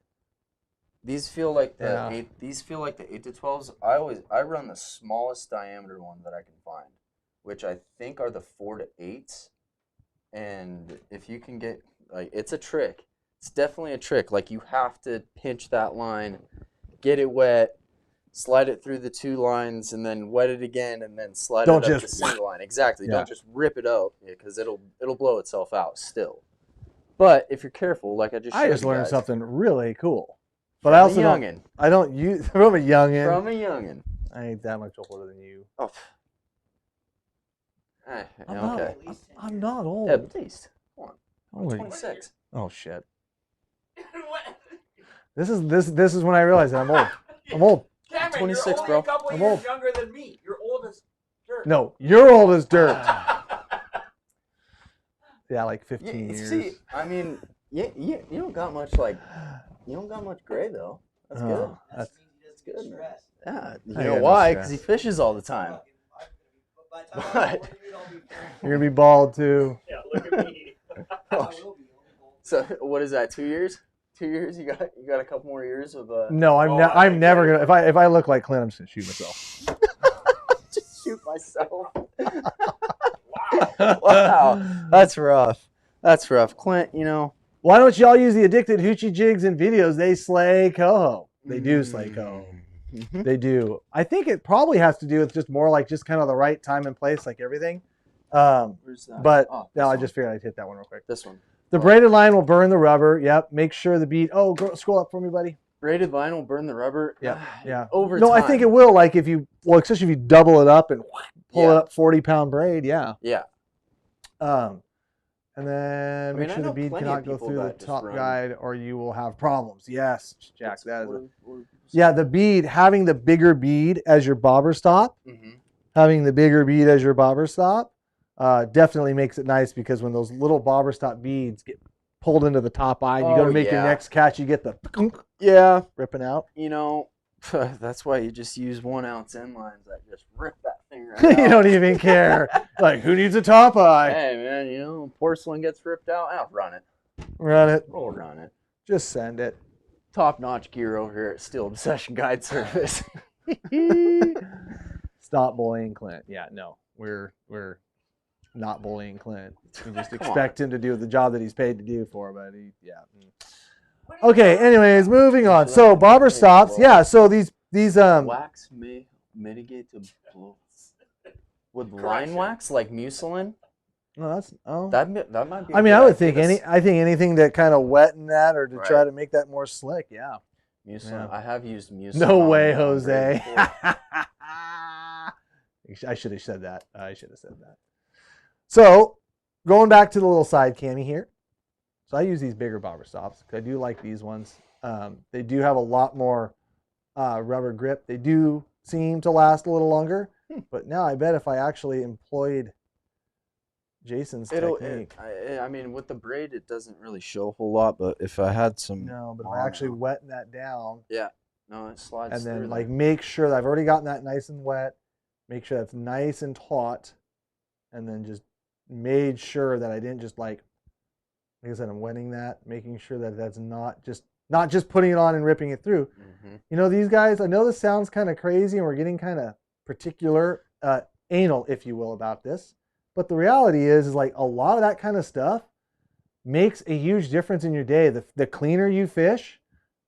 These feel like the Yeah. These feel like the 8 to 12s. I run the smallest diameter one that I can find, which I think are the 4 to 8s. And if you can get like, it's a trick. It's definitely a trick. Like you have to pinch that line, get it wet, slide it through the 2 lines, and then wet it again, and then slide Don't it up just- the single line. Exactly. Yeah. Don't just rip it out because it'll blow itself out still. But if you're careful, like I just showed I just you learned guys, something really cool. But from I a also don't, youngin. I don't use from a youngin. From a youngin. I ain't that much older than you. Oh. I'm Okay. not, I'm not old. Yeah, at least. Come on. I'm Holy- 26. Oh shit. This is when I realized that I'm old. I'm old. Cameron, 26, you're only bro. a couple I'm years old. younger than me. You're old as dirt. No, you're old as dirt. Yeah, like 15 years. See, I mean, you don't got much gray though. That's good. Oh, that's, That's good. Man. Yeah, you I know got no why? stress. Because he fishes all the time. But you're gonna be bald too. Yeah, look at me. so what is that? 2 years? 2 years? You got a couple more years of No, I'm never gonna. If I look like Clint, I'm just gonna shoot myself. just shoot myself. Wow, that's rough. That's rough, Clint. You know. Why don't y'all use the addicted hoochie jigs and videos? They slay coho. They do slay coho. Mhm. They do. I think it probably has to do with just more like just kind of the right time and place, like everything. Where's that? But Oh, no, this I one. just figured I'd hit that one real quick. This one. The Oh. braided line will burn the rubber. Yep. Make sure the bead. Oh, scroll up for me, buddy. Braided vinyl burn the rubber. Yeah, yeah. Over No, time. I think it will. Like if you, well, especially if you double it up and pull Yeah. it up 40-pound braid. Yeah. Yeah. And then I make mean, I sure the know bead plenty cannot of go people through the that just top run- guide or you will have problems. Yes, Jack. That is. What do Yeah, the bead, having the bigger bead as your bobber stop, Mm-hmm. definitely makes it nice because when those little bobber stop beads get pulled into the top eye, and you go to Oh, make your yeah. next catch, you get the Yeah. ripping out. You know, that's why you just use 1 ounce end lines that just rip that thing right You out. don't even care. Like, who needs a top eye? Hey man, you know, porcelain gets ripped out. I'll run it. Run it. We'll run it. Just send it. Top-notch gear over here at Steel Obsession Guide Service. Stop bullying Clint. Yeah, no, we're not bullying Clint. We just Come expect him to do the job that he's paid to do for, but yeah. Okay, anyways, moving on. So bobber stops. Yeah, so these Wax may mitigate the blow. With line wax like mucilin, that might be. I mean, I would think anything that kind of wetten that or to try Right. to make that more slick. Yeah. mucilin. Yeah. I have used mucilin. No on way, my own braid Jose. before. I should have said that. So, going back to the little side cami here. So I use these bigger bobber stops. I do like these ones. They do have a lot more rubber grip. They do seem to last a little longer. But now I bet if I actually employed Jason's technique. I mean, with the braid, it doesn't really show a whole lot. But if I had some, No, but if I actually wetten that down no, it slides and through then there. like make sure that I've already gotten that nice and wet, make sure that's nice and taut, and then just made sure that I didn't just like I said, I'm wetting that, making sure that that's not just putting it on and ripping it through. Mm-hmm. You know, these guys, I know this sounds kind of crazy and we're getting kind of particular, anal, if you will, about this. But the reality is like a lot of that kind of stuff makes a huge difference in your day. The cleaner you fish,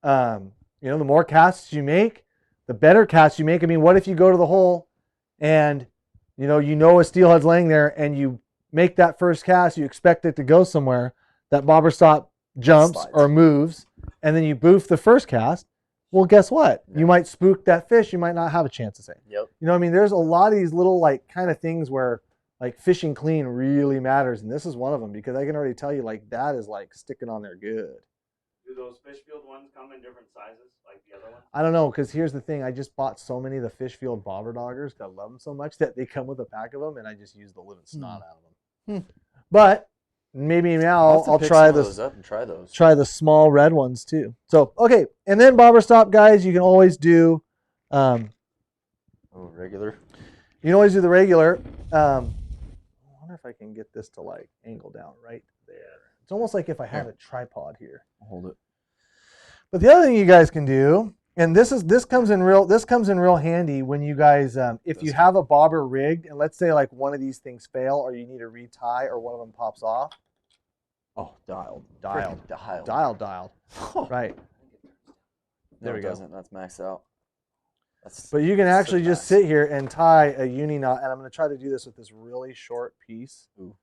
you know, the more casts you make, the better casts you make. I mean, what if you go to the hole and, you know a steelhead's laying there and you make that first cast, you expect it to go somewhere, that bobber stop jumps Slides. or moves, and then you boof the first cast. Well, guess what? Yeah. You might spook that fish. You might not have a chance to say. Yep. You know what I mean? There's a lot of these little like kind of things where like fishing clean really matters. And this is one of them because I can already tell you like that is like sticking on there good. Do those Fishfield ones come in different sizes like the other ones? I don't know because here's the thing. I just bought so many of the Fishfield bobber doggers. I love them so much that they come with a pack of them and I just use the living snot out of them. But maybe now have to I'll pick try some of this. those up and try those. Try the small red ones too. So okay, and then bobber stop, guys. You can always do. Regular. You can always do the regular. I wonder if I can get this to like angle down right there. It's almost like if I had a tripod here. I'll hold it. But the other thing you guys can do, and this comes in real handy when you guys if you have a bobber rigged, and let's say like one of these things fail or you need to retie or one of them pops off. Oh, dialed. Right. There we go. That's maxed out. But you can actually just sit here and tie a uni knot, and I'm going to try to do this with this really short piece. Ooh.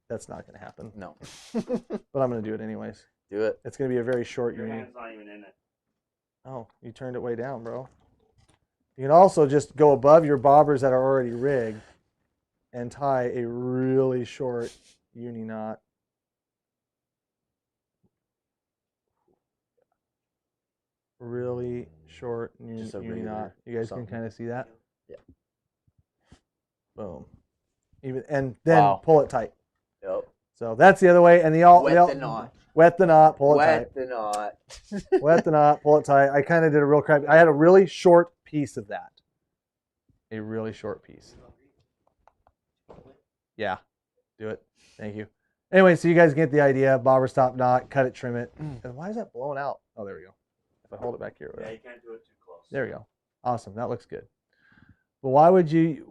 That's not going to happen. No. But I'm going to do it anyways. Do it. It's going to be a very short Your uni. hand's not even in it. Oh, you turned it way down, bro. You can also just go above your bobbers that are already rigged and tie a really short uni knot. Really short uni knot. You guys can kind of see that? Yeah. Boom. And then pull it tight. Yep. So that's the other way. And the knot. Wet the knot, pull it tight. Wet the knot. Wet the knot, pull it tight. I kind of did a real crap. I had a really short piece of that. A really short piece. Yeah, do it. Thank you. Anyway, so you guys get the idea. Bobber stop knot, cut it, trim it. And why is that blowing out? Oh, there we go. If I hold it back here. Yeah, you can't do it too close. There we go. Awesome. That looks good. But why would you use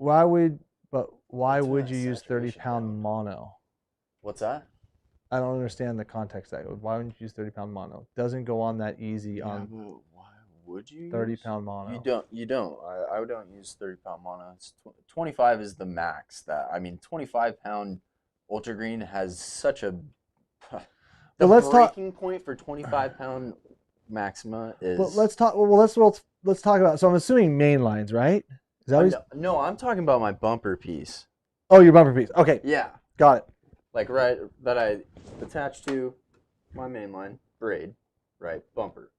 30-pound mono? What's that? I don't understand the context of that. Why wouldn't you use 30-pound mono? Doesn't go on that easy on Why would you 30-pound mono. You don't. I don't use 30-pound mono. It's 25 is the max. 25-pound ultra green has such a breaking point for 25-pound maxima is. But let's talk. Well, let's talk about. So I'm assuming main lines, right? Is that no, I'm talking about my bumper piece. Oh, your bumper piece. Okay. Yeah. Got it. Like that I attach to my main line braid, right? Bumper.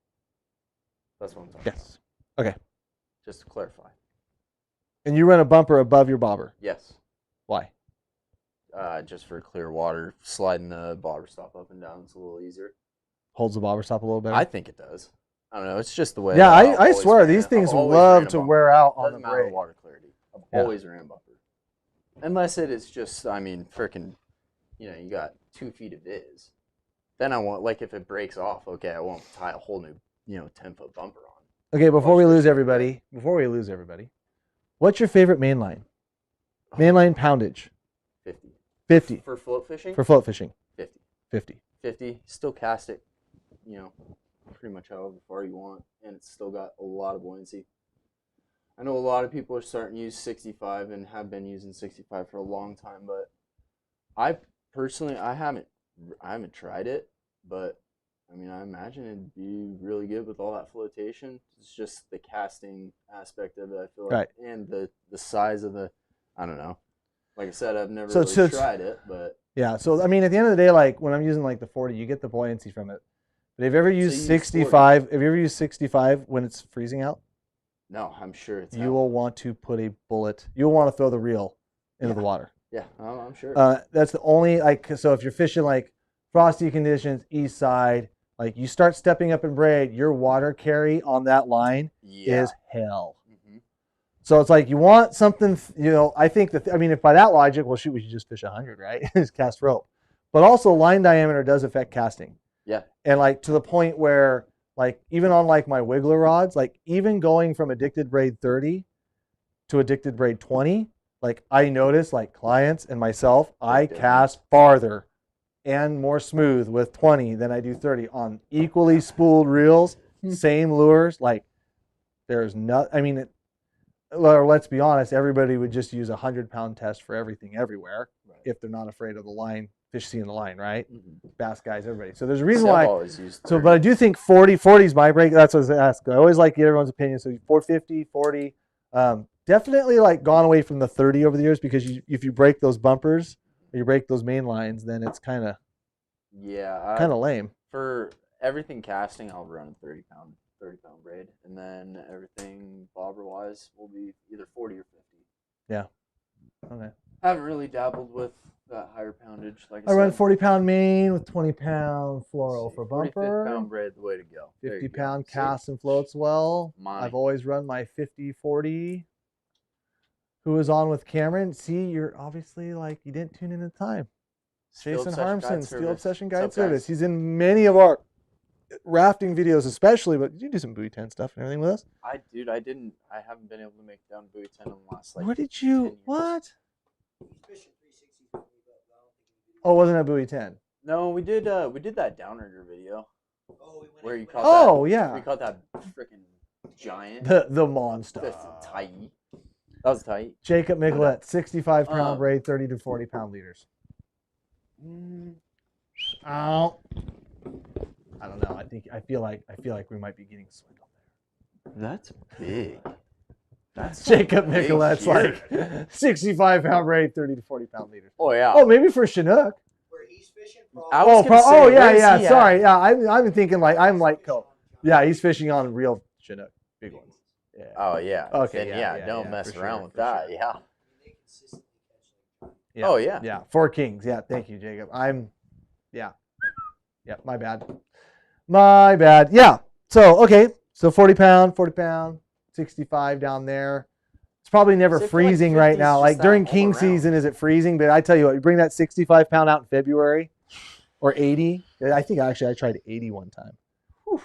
That's what I'm talking about. Yes. Okay. Just to clarify. And you run a bumper above your bobber. Yes. Why? Just for clear water, sliding the bobber stop up and down. It's a little easier. Holds the bobber stop a little better. I think it does. I don't know. It's just the way. Yeah, I swear these things love to wear out on the braid. Doesn't matter braid. Water clarity. I've always ran bumper, unless it is just. I mean, freaking. You got 2 feet of viz. Then I want, like, if it breaks off, okay, I won't tie a whole new, 10-foot bumper on. Okay, before we lose everybody, what's your favorite main line? Main line poundage. 50. 50. For float fishing? For float fishing. 50. 50. 50. Still cast it, pretty much however far you want, and it's still got a lot of buoyancy. I know a lot of people are starting to use 65 and have been using 65 for a long time, but I personally, I haven't tried it, but I mean, I imagine it'd be really good with all that flotation. It's just the casting aspect of it, I feel like, and the size of the, I don't know. Like I said, I've never really tried it, but yeah. So I mean, at the end of the day, like when I'm using like the 40, you get the buoyancy from it. But have you ever used 65? Have you ever used 65 when it's freezing out? No, I'm sure it's. You will want to put a bullet. You will want to throw the reel into the water. Yeah, I'm sure. That's the only, so if you're fishing like frosty conditions, east side, like you start stepping up in braid, your water carry on that line is hell. Mm-hmm. So it's like you want something, I think that, if by that logic, well, shoot, we should just fish 100, right? Just cast rope. But also line diameter does affect casting. Yeah. And like to the point where, like even on like my wiggler rods, like even going from addicted braid 30 to addicted braid 20, like I notice, like clients and myself, I cast farther and more smooth with 20 than I do 30 on equally spooled reels, same lures. Like there's not. Let's be honest, everybody would just use 100-pound test for everything everywhere if they're not afraid of the line, fish seeing the line, right? Mm-hmm. Bass guys, everybody. So there's a reason why. But I do think 40 is my break. That's what I was asking. I always like to get everyone's opinion. So 450, 40. Definitely like gone away from the 30 over the years because if you break those bumpers or you break those main lines, then it's kind of lame. For everything casting, I'll run a 30-pound braid, and then everything bobber wise will be either 40 or 50. Yeah. Okay. I haven't really dabbled with that higher poundage. Like I run said. 40-pound main with 20-pound fluoro for 45th bumper. pound braid, the way to go. There you go. 50-pound See? cast and floats well. Monty. I've always run my 50-40. Who was on with Cameron? See, you're obviously like you didn't tune in at the time. Steel Jason Obsession Guide Harmson, Steel Service. Obsession What's Guide up, Service. guys? He's in many of our rafting videos, especially. But did you do some buoy 10 stuff and everything with us? I haven't been able to make down buoy 10 in the last like. What did 10 you? years. What? Oh, wasn't it buoy 10? No, we did that downrigger video. Where you caught Oh that, yeah, we caught that freaking giant. the monster. That's tight. That was tight. Jacob ภิ𝗏𝗏𝗏, 65-pound braid, 30 to 40-pound leaders. Oh, I don't know. I feel like we might be getting swindled there. That's big. That's Jacob big ภิ𝗏𝗏𝗏's here. like 65-pound braid, 30 to 40-pound leaders. Oh yeah. Oh, maybe for Chinook. Where he's fishing I was gonna say, Oh where yeah, is yeah. he at? Sorry, yeah. I'm thinking like I'm like Cope. Yeah, he's fishing on real Chinook, big ones. Yeah. Oh yeah. Okay, Then, yeah, don't yeah, mess for around sure, with for that. sure. Yeah. Yeah. Oh yeah. Yeah, 4 Kings. Yeah, thank you, Jacob. Yeah, my bad. My bad. Yeah. So, okay. So 40-pound, 65 down there. It's probably never So I feel like freezing 50 right is now. just Like that during all king around. season, is it freezing? But I tell you what, you bring that 65-pound out in February or 80. I think actually I tried 80 one time. Whew.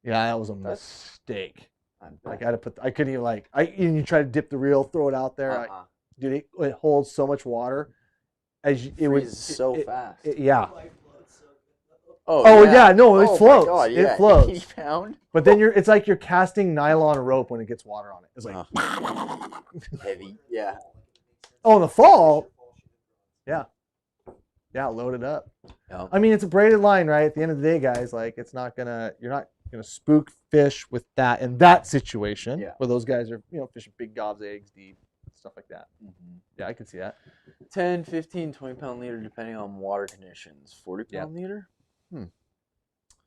Yeah, that was a mistake. Like I couldn't even you try to dip the reel, throw it out there. Dude, it holds so much water. It would so fast. Yeah. Oh yeah, no, it Oh, my floats. God, yeah. It floats. 80 pound. But then it's like you're casting nylon rope when it gets water on it. It's like Heavy. Yeah. oh, in the fall. Yeah, load it up. Yeah. I mean, it's a braided line, right? At the end of the day, guys, like you're not gonna spook fish with that in that situation. Yeah. Where those guys are, fishing big gobs, eggs deep, stuff like that. Mm-hmm. Yeah, I can see that. 10, 15, 20-pound leader, depending on water conditions. 40-pound leader?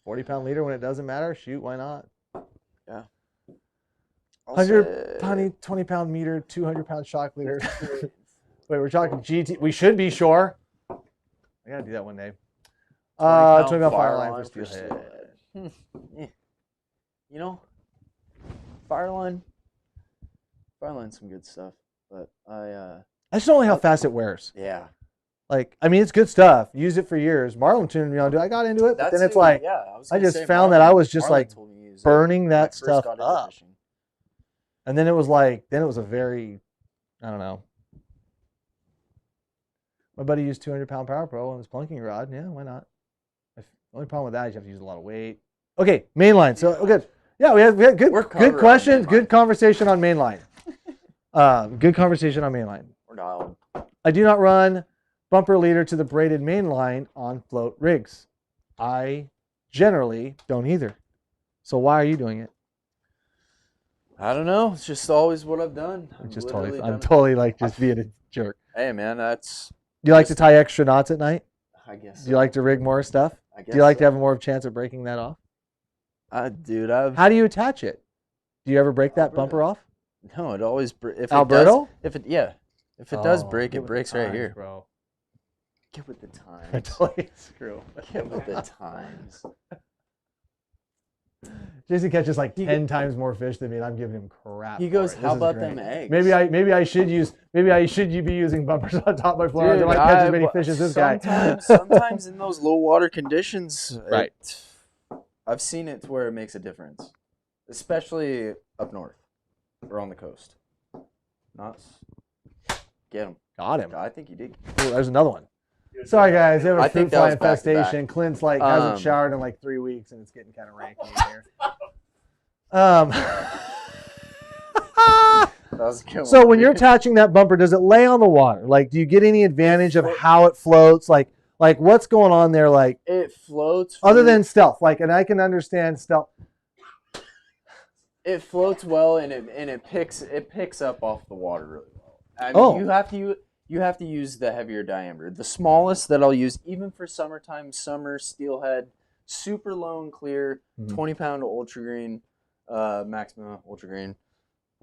40-pound leader when it doesn't matter. Shoot, why not? Yeah. 20-pound meter, 200-pound shock leader. Wait, we're talking GT. We should be sure. I gotta do that one day. 20-pound fire line for steelhead. Yeah. You know, Fireline's some good stuff, but I just don't like how fast it wears. yeah. Like, I mean, it's good stuff. Use it for years. Marlon tuned me on to it. I got into it, but then it's like, I just found that I was just like burning that stuff up. And then it was a very, I don't know. My buddy used 200-pound Power Pro on his plunking rod. Yeah, why not? The only problem with that is you have to use a lot of weight. Okay, mainline. So good. Yeah, we had good questions. Good conversation on mainline. Good conversation on mainline. We're dialed. I do not run bumper leader to the braided mainline on float rigs. I generally don't either. So why are you doing it? I don't know. It's just always what I've done. I'm totally like just being a jerk. Hey man, that's. Do you like to tie extra knots at night? I guess. Do you like to rig more stuff? I guess. Do you like to have more of a chance of breaking that off? Dude, How do you attach it? Do you ever break that bumper off? No, it always. If Alberto? If it does break, get it with breaks the right times, here. bro. Get with the times. I totally screw. Get with the times. Jason catches like 10 times more fish than me, and I'm giving him crap. He goes, for it. "How This is about great. them eggs?" Maybe I should be using bumpers on top of my floor. I Dude, might catch as many fish as this guy. Sometimes in those low water conditions, Right. I've seen it to where it makes a difference, especially up north or on the coast. Get him. Got him. I think you did. Ooh, there's another one. Sorry guys, they have a I think fruit that fly was back to back. infestation. Clint's like hasn't showered in like 3 weeks, and it's getting kind of ranky in here. That was a good So one, when you're dude. attaching that bumper, does it lay on the water? Like, do you get any advantage of how it floats? Like what's going on there? Like, it floats. other than stealth, like, and I can understand stealth. It floats well, and it picks up off the water really well. I mean, you have to use the heavier diameter. The smallest that I'll use, even for summertime, summer steelhead, super low and clear, 20-pound ultra green, Maxima ultra green,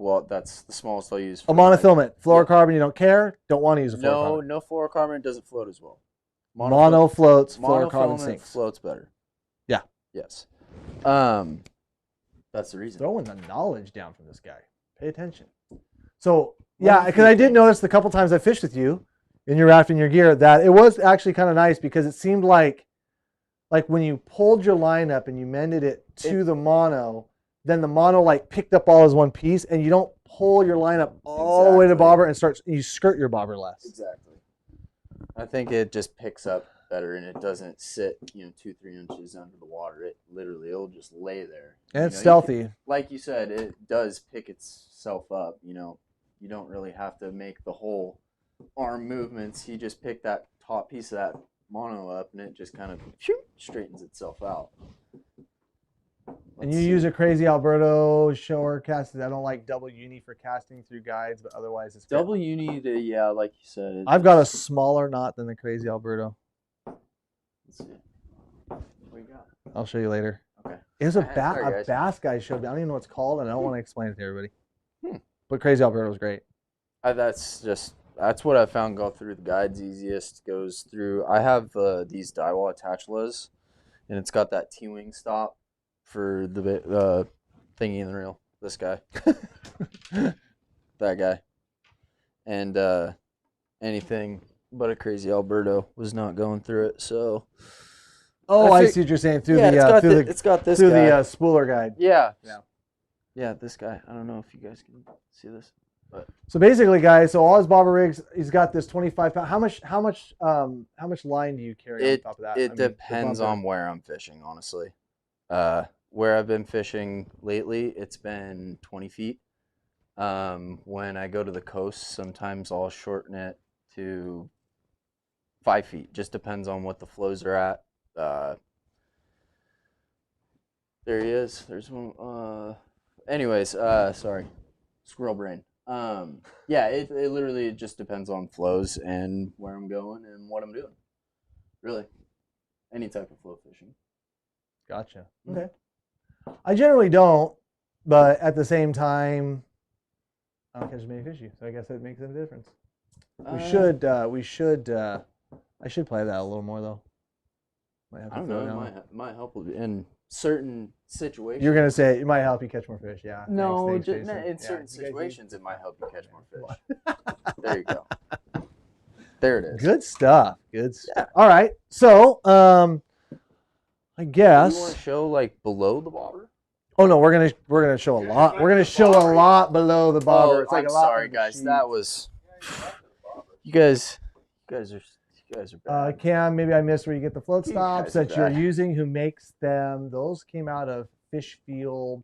Well, that's the smallest I'll use. A monofilament. Fluorocarbon, you don't care. Don't want to use a No, fluorocarbon. no fluorocarbon doesn't float as well. Mono floats, fluorocarbon Monofilament sinks. floats better. Yeah. Yes. That's the reason. Throwing the knowledge down from this guy. Pay attention. So, yeah, because I did notice the couple times I fished with you in your raft and your gear that it was actually kind of nice because it seemed like when you pulled your line up and you mended it to the mono, then the mono like picked up all as one piece, and you don't pull your line up all the way to bobber and you skirt your bobber less. Exactly. I think it just picks up better and it doesn't sit, 2-3 inches under the water. It'll just lay there. And it's stealthy. Like you said, it does pick itself up. You don't really have to make the whole arm movements. You just pick that top piece of that mono up and it just kind of straightens itself out. And you use a crazy Alberto shower cast. I don't like double uni for casting through guides, but otherwise it's double uni. Like you said. I've got a smaller knot than the crazy Alberto. Let's see. What you got? I'll show you later. Okay. It was Sorry, a guys. bass guy showed me. I don't even know what it's called, and I don't want to explain it to everybody. But crazy Alberto was great. That's what I found go through the guides easiest. Goes through. I have these 𝗛𝗚 𝗛𝗟, and it's got that T-wing stop for the thingy in the reel. This guy, that guy, and anything but a crazy Alberto was not going through it. So, I see what you're saying through it's got this through guy. the spooler guide. Yeah, this guy. I don't know if you guys can see this, but So basically, guys, all his bobber rigs, he's got this 25-pound. How much line do you carry on top of that? It depends on where I'm fishing, honestly. Where I've been fishing lately, it's been 20 feet. When I go to the coast, sometimes I'll shorten it to 5 feet. Just depends on what the flows are at. There he is. There's one. Anyways, sorry, squirrel brain. Yeah, it literally just depends on flows and where I'm going and what I'm doing. Really, any type of flow fishing. Gotcha. Okay. I generally don't, but at the same time, I don't catch as many fish as you, so I guess that makes a difference. I should play that a little more though. I don't know. It might help in certain situations. You're gonna say it might help you catch more fish, yeah. No, Thanks, in Jason. certain situations, it might help you catch more fish. There you go. There it is. Good stuff. Good stuff. Yeah. All right. So, I guess. You want to show like below the bobber? Oh no, we're gonna show a lot. We're gonna show a lot below the bobber. Oh, it's like I'm a lot sorry, guys. That was. You guys are bad. Cam, maybe I missed where you get the float stops guys are that you're bad. using. Who makes them? Those came out of Ridgefield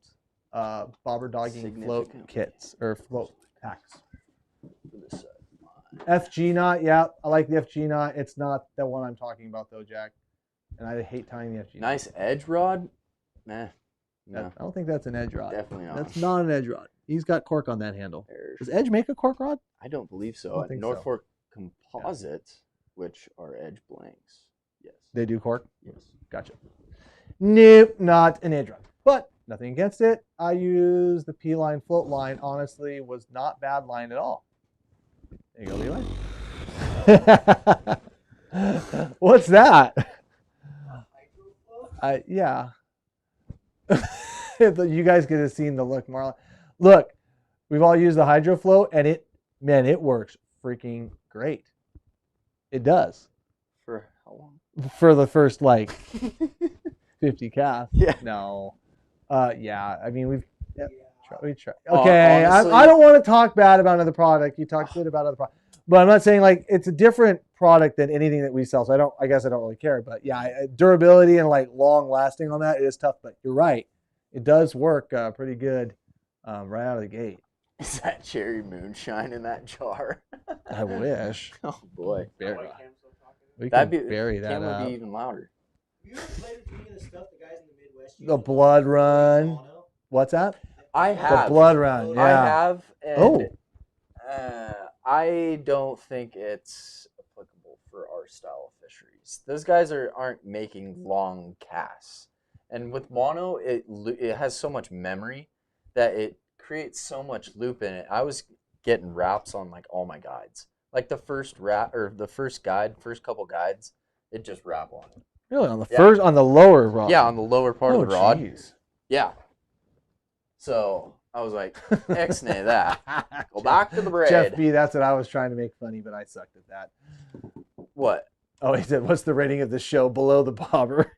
bobber dogging float Significant. kits or float packs. For this side. FG knot, yeah, I like the FG knot. It's not the one I'm talking about though, Jack. And I hate tying the FG knot. Nice edge rod. Nah. No. I don't think that's an edge rod. Definitely not. That's not an edge rod. He's got cork on that handle. There's- Does Edge make a cork rod? I don't believe I so. don't think so. Norfolk Composites, which are edge blanks. Yes. They do cork? Yes. Gotcha. Nope, not an edge rod. But nothing against it. I use the P-line float line. Honestly, was not bad line at all. There you go, Levi. What's that? Yeah. You guys could have seen the look, Marlon. Look, we've all used the HydroFlow, and it works freaking great. It does. For how long? For the first 50 casts. Yeah. No. Yeah. I mean, we try. Oh, Okay. honestly- I don't want to talk bad about another product. You talk good about other product, but I'm not saying it's a different product than anything that we sell. So I guess I don't really care. But yeah, durability and long lasting on that is tough. But you're right. It does work pretty good right out of the gate. Is that cherry moonshine in that jar? I wish. Oh boy. We That'd could be bury that Cam would up. be even louder. Have you ever played with any of the stuff the guys in the Midwest use? The blood run. What's that? I have. The blood run. Yeah. I have. And, Oh. I don't think it's applicable for our style of fisheries. Those guys aren't making long casts, and with mono, it has so much memory that it creates so much loop in it. I was getting wraps on like all my guides. Like the first couple guides, it just wrap on it. Really, on the lower rod? Yeah, on the lower part of the rod. Geez. Yeah. So I was like, X-nay that. Go back to the braid. Jeff B, that's what I was trying to make funny, but I sucked at that. What? Oh, he said, what's the rating of the show below the bobber?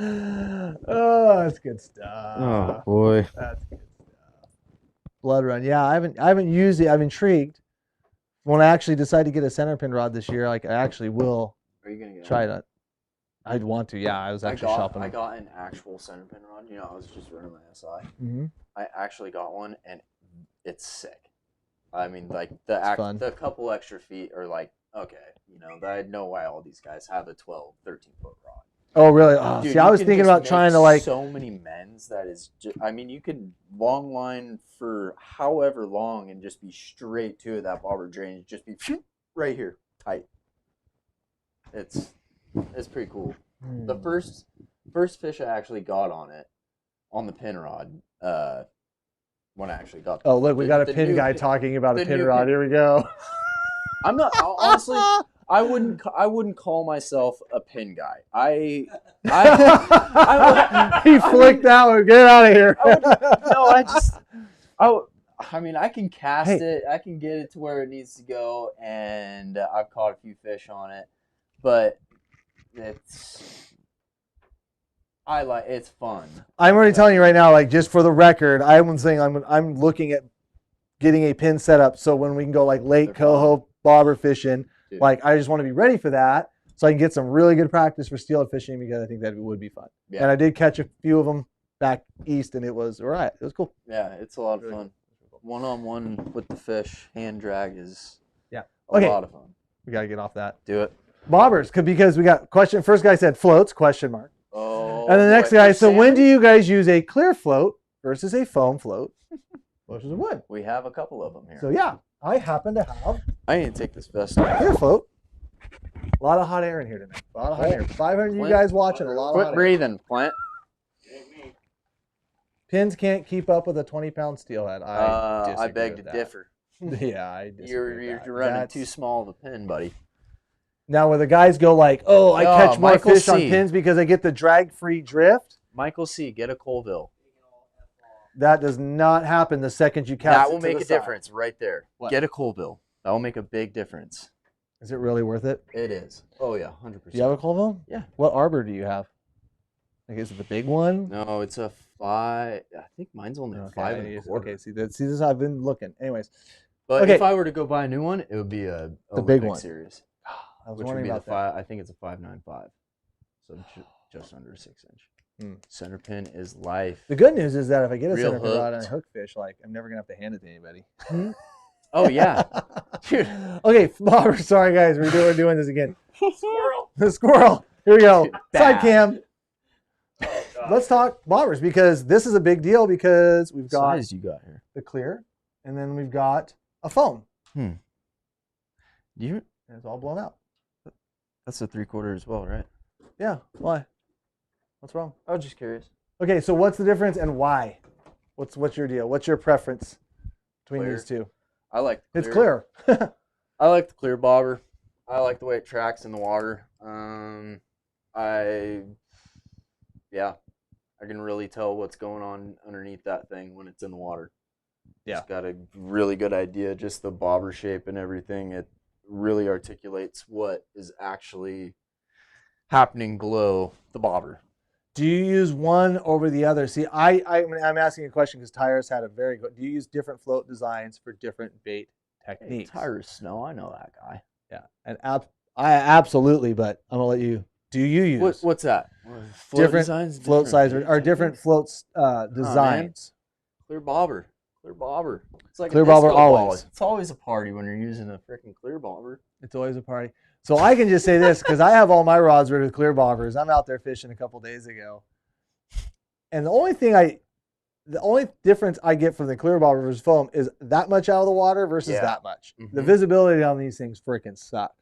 Oh, that's good stuff. Oh boy. That's good stuff. Blood Run. Yeah, I haven't used it. I'm intrigued. When I actually decide to get a center pin rod this year, like I actually will Are you gonna get try it. I'd want to. Yeah, I was actually shopping. I got an actual center pin rod. You know, I was just running my SI. Mm-hmm. I actually got one, and it's sick. I mean, like the couple extra feet are like, okay, you know, I know why all these guys have a 12, 13-foot rod. Oh, really? Oh, Dude, see, I was thinking about trying to like so many men's that is just, I mean, you could long line for however long and just be straight to it. That bobber drainage just be right here, tight. It's pretty cool. The first fish I actually got on it, on the pin rod, when I actually got. Oh, look, we got a pin guy talking about a pin rod. Here we go. I'm not honestly. I wouldn't call myself a pin guy. He flicked that one. Get out of here. I mean, I can cast it. I can get it to where it needs to go, and I've caught a few fish on it. But it's fun. I'm already telling you right now, like just for the record, I'm saying I'm looking at getting a pin set up so when we can go like lake coho bobber fishing. Dude. Like I just want to be ready for that so I can get some really good practice for steelhead fishing because I think that would be fun. Yeah. And I did catch a few of them back east and it was all right. It was cool. Yeah, it's a lot of fun. One-on-one with the fish, hand drag is a lot of fun. We got to get off that. Do it. Bobbers, because we got question. First guy said floats, question mark. Oh. And the next guy, so when do you guys use a clear float versus a foam float versus a wood? We have a couple of them here. So yeah, I happen to have. I need to take this vest off. Clear float. A lot of hot air in here tonight. A lot of hot air. 500 of you guys watching. A lot of hot air. Quit breathing, Plant. Pins can't keep up with a 20-pound steelhead. I beg to differ. Yeah, I disagree. You're running too small of a pin, buddy. Now, where the guys go like, oh, I catch more fish on pins because I get the drag-free drift. Michael C., get a Colville. That does not happen the second you cast it. That will make a difference right there. What? Get a Colville. That will make a big difference. Is it really worth it? It is. Oh, yeah, 100%. Do you have a Colville? Yeah. What arbor do you have? Like, is it the big one? No, it's a 5. I think mine's only a 5 1/4. Okay, see, this is how I've been looking. Anyways. But if I were to go buy a new one, it would be the big one series. I was which wondering would be about the 5. I think it's a 5.95. So just under a 6-inch. Center pin is life. The good news is that if I get a center pin rod and I hook fish, like I'm never gonna have to hand it to anybody. Oh yeah. Dude. Okay, bobber. Sorry guys, we're doing this again. Squirrel. The squirrel. Here we go. Side cam. Let's talk bobbers because this is a big deal because we've got size you got here. The clear, and then we've got a foam. And it's all blown out. That's a 3/4 as well, right? Yeah. Why? What's wrong? I was just curious. Okay, so what's the difference and why? What's your deal? What's your preference between these two? I like the clear. It's clear. I like the clear bobber. I like the way it tracks in the water. I can really tell what's going on underneath that thing when it's in the water. Yeah. It's got a really good idea, just the bobber shape and everything. It really articulates what is actually happening below the bobber. Do you use one over the other? See, I'm asking a question because Tyrus had a very good. Do you use different float designs for different bait techniques? Hey, Tyrus Snow, I know that guy. Yeah, and I absolutely, but I'm gonna let you. Do you use what's that? Different designs, float size or different floats designs? Clear bobber. It's like clear bobber always. It's always a party when you're using a freaking clear bobber. It's always a party. So I can just say this because I have all my rods ready with clear bobbers. I'm out there fishing a couple days ago, and the only difference I get from the clear bobber versus foam is that much out of the water versus that much. The visibility on these things freaking suck,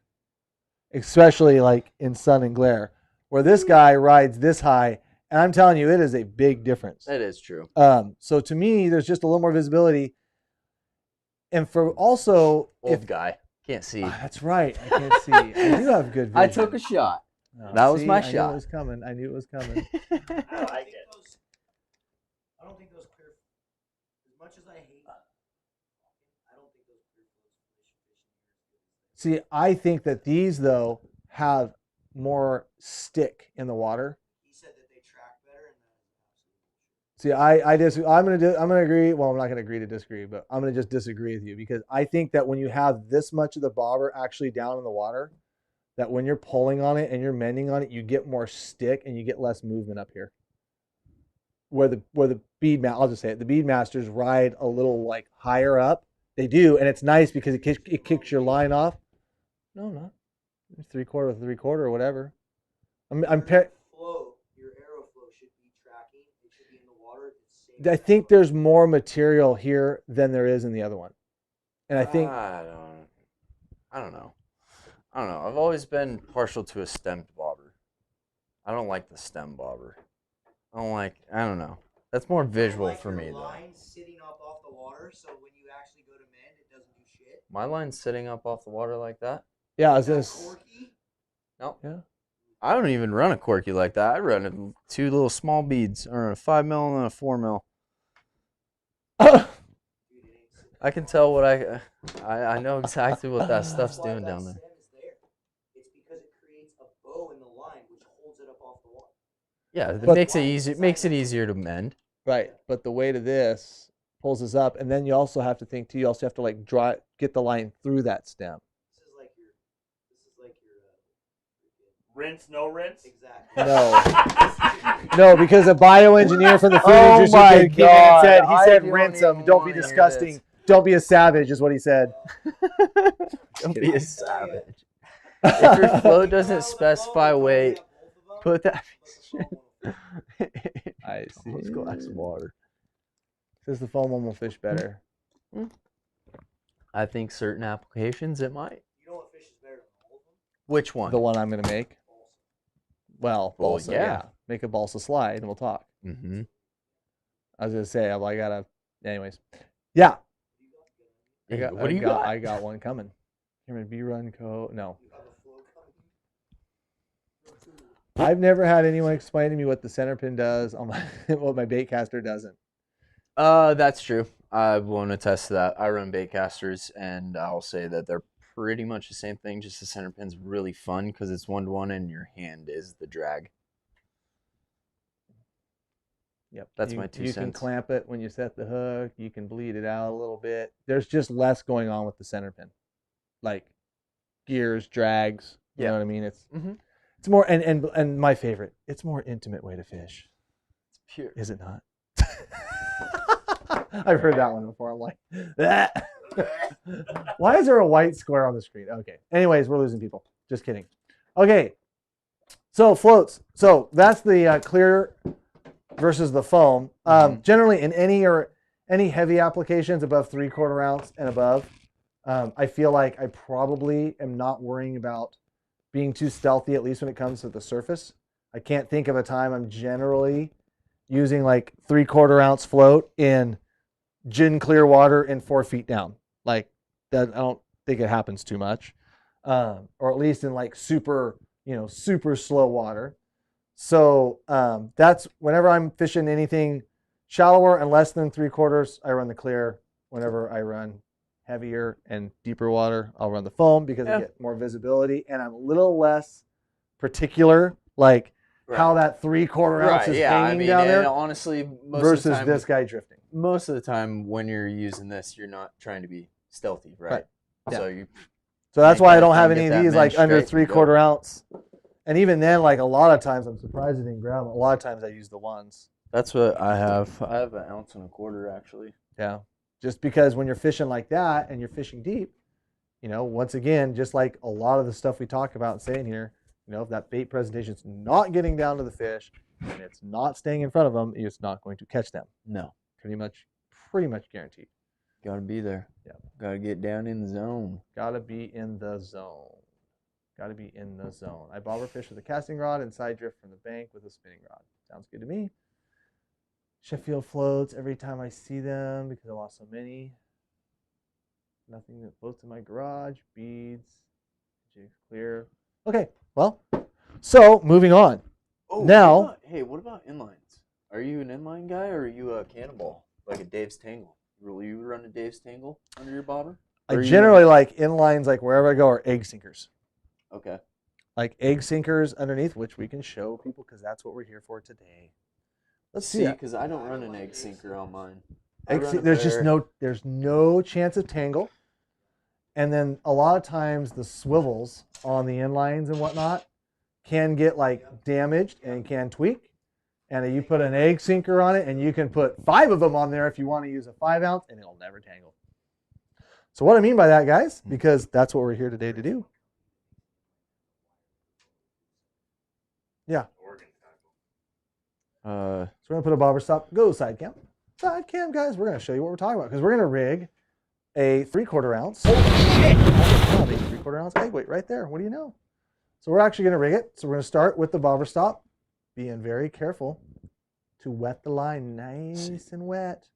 especially like in sun and glare. Where this guy rides this high And I'm telling you, it is a big difference. That is true. So to me, there's just a little more visibility. And for also, Old guy. Can't see. That's right. I can't see. I do have good vision. I took a shot. That was my I knew shot. it was coming. I knew it was coming. I like it. I don't think those clear, as much as I hate, I don't think those clear floats fishing See, I think that these though have more stick in the water. He said that they track better, and See, I disagree. I'm gonna agree. Well, I'm not gonna agree to disagree, but I'm gonna just disagree with you because I think that when you have this much of the bobber actually down in the water, that when you're pulling on it and you're mending on it, you get more stick and you get less movement up here. Where the bead I'll just say it, the bead masters ride a little like higher up. They do, and it's nice because it kicks your line off. No, not 3/4 with 3/4 or whatever. I'm flow, your arrow flow should be tracking. It should be in the water. I think there's more material here than there is in the other one, and I think I don't know. I've always been partial to a stemmed bobber. I don't like the stem bobber. I don't know. That's more visual for me though. Line sitting up off the water, so when you actually go to mend, it doesn't do shit. My line's sitting up off the water like that. yeah, I was That gonna. corky, No. Yeah. I don't even run a corky like that. I run two little small beads, or a 5 mil and a 4 mil. I can tell what I know exactly what that stuff's doing down there. It's because it creates a bow in the line, which holds it up off the water. Yeah, it But- makes it easier to mend. Right, but the weight of this pulls us up, and then you also have to think too. You also have to like get the line through that stem. This is like your Rinse, no rinse? exactly. No, because a bioengineer from the food Oh industry my came in and God, said, he I said, don't rinse even them. Don't be wanna hear disgusting. this. Don't be a savage, is what he said. Don't be a savage. If your flow doesn't specify weight, put that. I see. Let's glass of water. Says the foam one will fish better. I think certain applications it might. You know what fish is better than all of them? Which one? The one I'm going to make. Well, Well, balsa, yeah. yeah. Make a balsa slide and we'll talk. Mm-hmm. I was going to say, I got to, anyways. Yeah. What do you got? I got one coming. Here, B-Run Co. No. I've never had anyone explain to me what the center pin does on my what my bait caster doesn't. That's true. I won't attest to that. I run bait casters, and I'll say that they're pretty much the same thing. Just the center pin's really fun because it's 1-to-1, and your hand is the drag. Yep. That's my 2 You can cents. clamp it when you set the hook. You can bleed it out a little bit. There's just less going on with the center pin, like gears, drags. You know what I mean? It's more and my favorite. It's more intimate way to fish. It's pure. Is it not? I've heard that one before. I'm like, that. Why is there a white square on the screen? Okay. Anyways, we're losing people. Just kidding. Okay. So floats. So that's the clear versus the foam. Generally, in any heavy applications above 3/4 ounce and above, I feel like I probably am not worrying about being too stealthy, at least when it comes to the surface. I can't think of a time I'm generally using like 3/4 ounce float in gin clear water in 4 feet down. Like that, I don't think it happens too much, or at least in like super slow water. So that's whenever I'm fishing anything shallower and less than 3/4, I run the clear. Whenever I run heavier and deeper water, I'll run the foam because I get more visibility and I'm a little less particular, like how that 3/4 ounce is hanging down there. And honestly, most versus of the time, this guy drifting. most of the time when you're using this, you're not trying to be stealthy, right? Yeah. So that's why I don't gotta have get any of that these man like under straight and go. 3/4 ounce. And even then, like a lot of times, I'm surprised it didn't grab them. A lot of times I use the ones. That's what I have. I have 1.25 ounces actually. Yeah. Just because when you're fishing like that and you're fishing deep, once again, just like a lot of the stuff we talk about and saying here, if that bait presentation is not getting down to the fish and it's not staying in front of them, it's not going to catch them. No. Pretty much guaranteed. Got to be there. Yeah. Got to get down in the zone. Gotta be in the zone. Got to be in the zone. I bobber fish with a casting rod and side drift from the bank with a spinning rod. Sounds good to me. Sheffield floats every time I see them because I lost so many. Nothing that floats in my garage. Beads. Jigs clear. Okay, well, so moving on. Oh, Now- what about inlines? Are you an inline guy or are you a cannonball? Like a Dave's Tangle? Will you run a Dave's Tangle under your bobber? I Or you- generally like inlines, like wherever I go, are egg sinkers. Okay. Like egg sinkers underneath, which we can show people because that's what we're here for today. Let's see. See, because I don't run an egg sinker on mine. I Egg run sink- a there's just bear. there's no chance of tangle. And then a lot of times the swivels on the inlines and whatnot can get like damaged and can tweak. And you put an egg sinker on it and you can put 5 of them on there if you want to use a 5-ounce and it'll never tangle. So what I mean by that, guys, because that's what we're here today to do. Yeah. So we're going to put a bobber stop. Go side cam. Side cam, guys. We're going to show you what we're talking about because we're going to rig a 3/4 ounce. Oh, a 3/4 ounce egg weight right there. What do you know? So we're actually going to rig it. So we're going to start with the bobber stop, being very careful to wet the line nice and wet,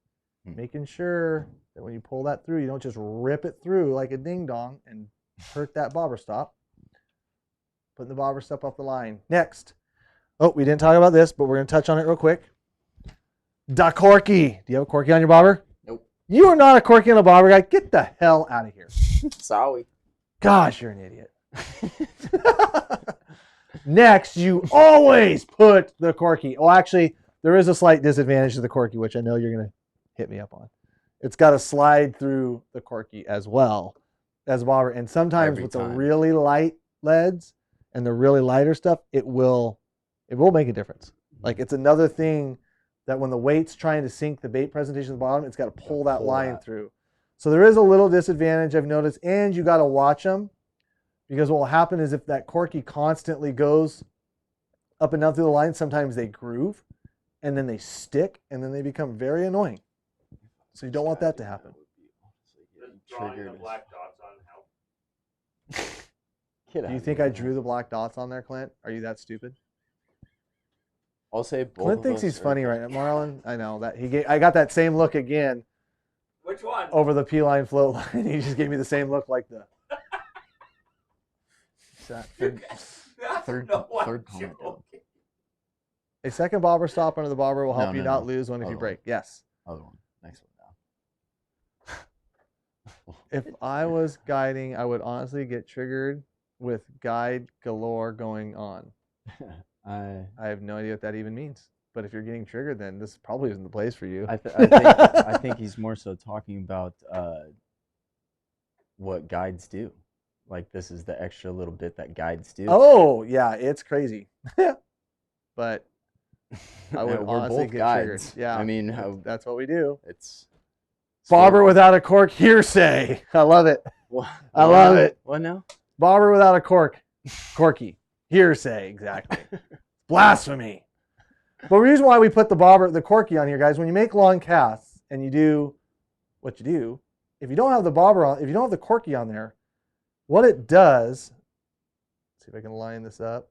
making sure that when you pull that through, you don't just rip it through like a ding dong and hurt that bobber stop. Putting the bobber stop off the line. Next. Oh, we didn't talk about this, but we're going to touch on it real quick. Da corky. Do you have a corky on your bobber? Nope. You are not a corky on a bobber guy. Get the hell out of here. Sorry. Gosh, you're an idiot. Next, you always put the corky. Oh, actually, there is a slight disadvantage to the corky, which I know you're going to hit me up on. It's got to slide through the corky as well as a bobber. And sometimes Every with time. the really light leads and the really lighter stuff, it will make a difference. Like it's another thing that when the weight's trying to sink the bait presentation at the bottom, it's got to pull that line through. So there is a little disadvantage I've noticed, and you got to watch them because what will happen is if that corky constantly goes up and down through the line, sometimes they groove and then they stick and then they become very annoying. So you don't want that to happen. Does drawing the black dots on help? Do you think I drew the black dots on there, Clint? Are you that stupid? I'll say both. Clint of thinks us he's are- funny right now, Marlon. I know that I got that same look again Which one? over the P-line float line. He just gave me the same look like the. Third comment. down. A second bobber stop under the bobber will help No, you no, not no. lose one if you Other break. Yes. Other one. Next one down. If I was guiding, I would honestly get triggered with guide galore going on. I have no idea what that even means. But if you're getting triggered, then this probably isn't the place for you. I think he's more so talking about what guides do. Like this is the extra little bit that guides do. Oh, yeah, it's crazy. But I would Yeah, we're honestly both get guides. triggered. Yeah, I mean, how that's what we do. it's Bobber without a cork hearsay. I love it. What? I love it. What now? Bobber without a cork. Corky. Hearsay, exactly. Blasphemy. But the reason why we put the corky on here, guys, when you make long casts and you do what you do, if you don't have the bobber on, if you don't have the corky on there, what it does, let's see if I can line this up.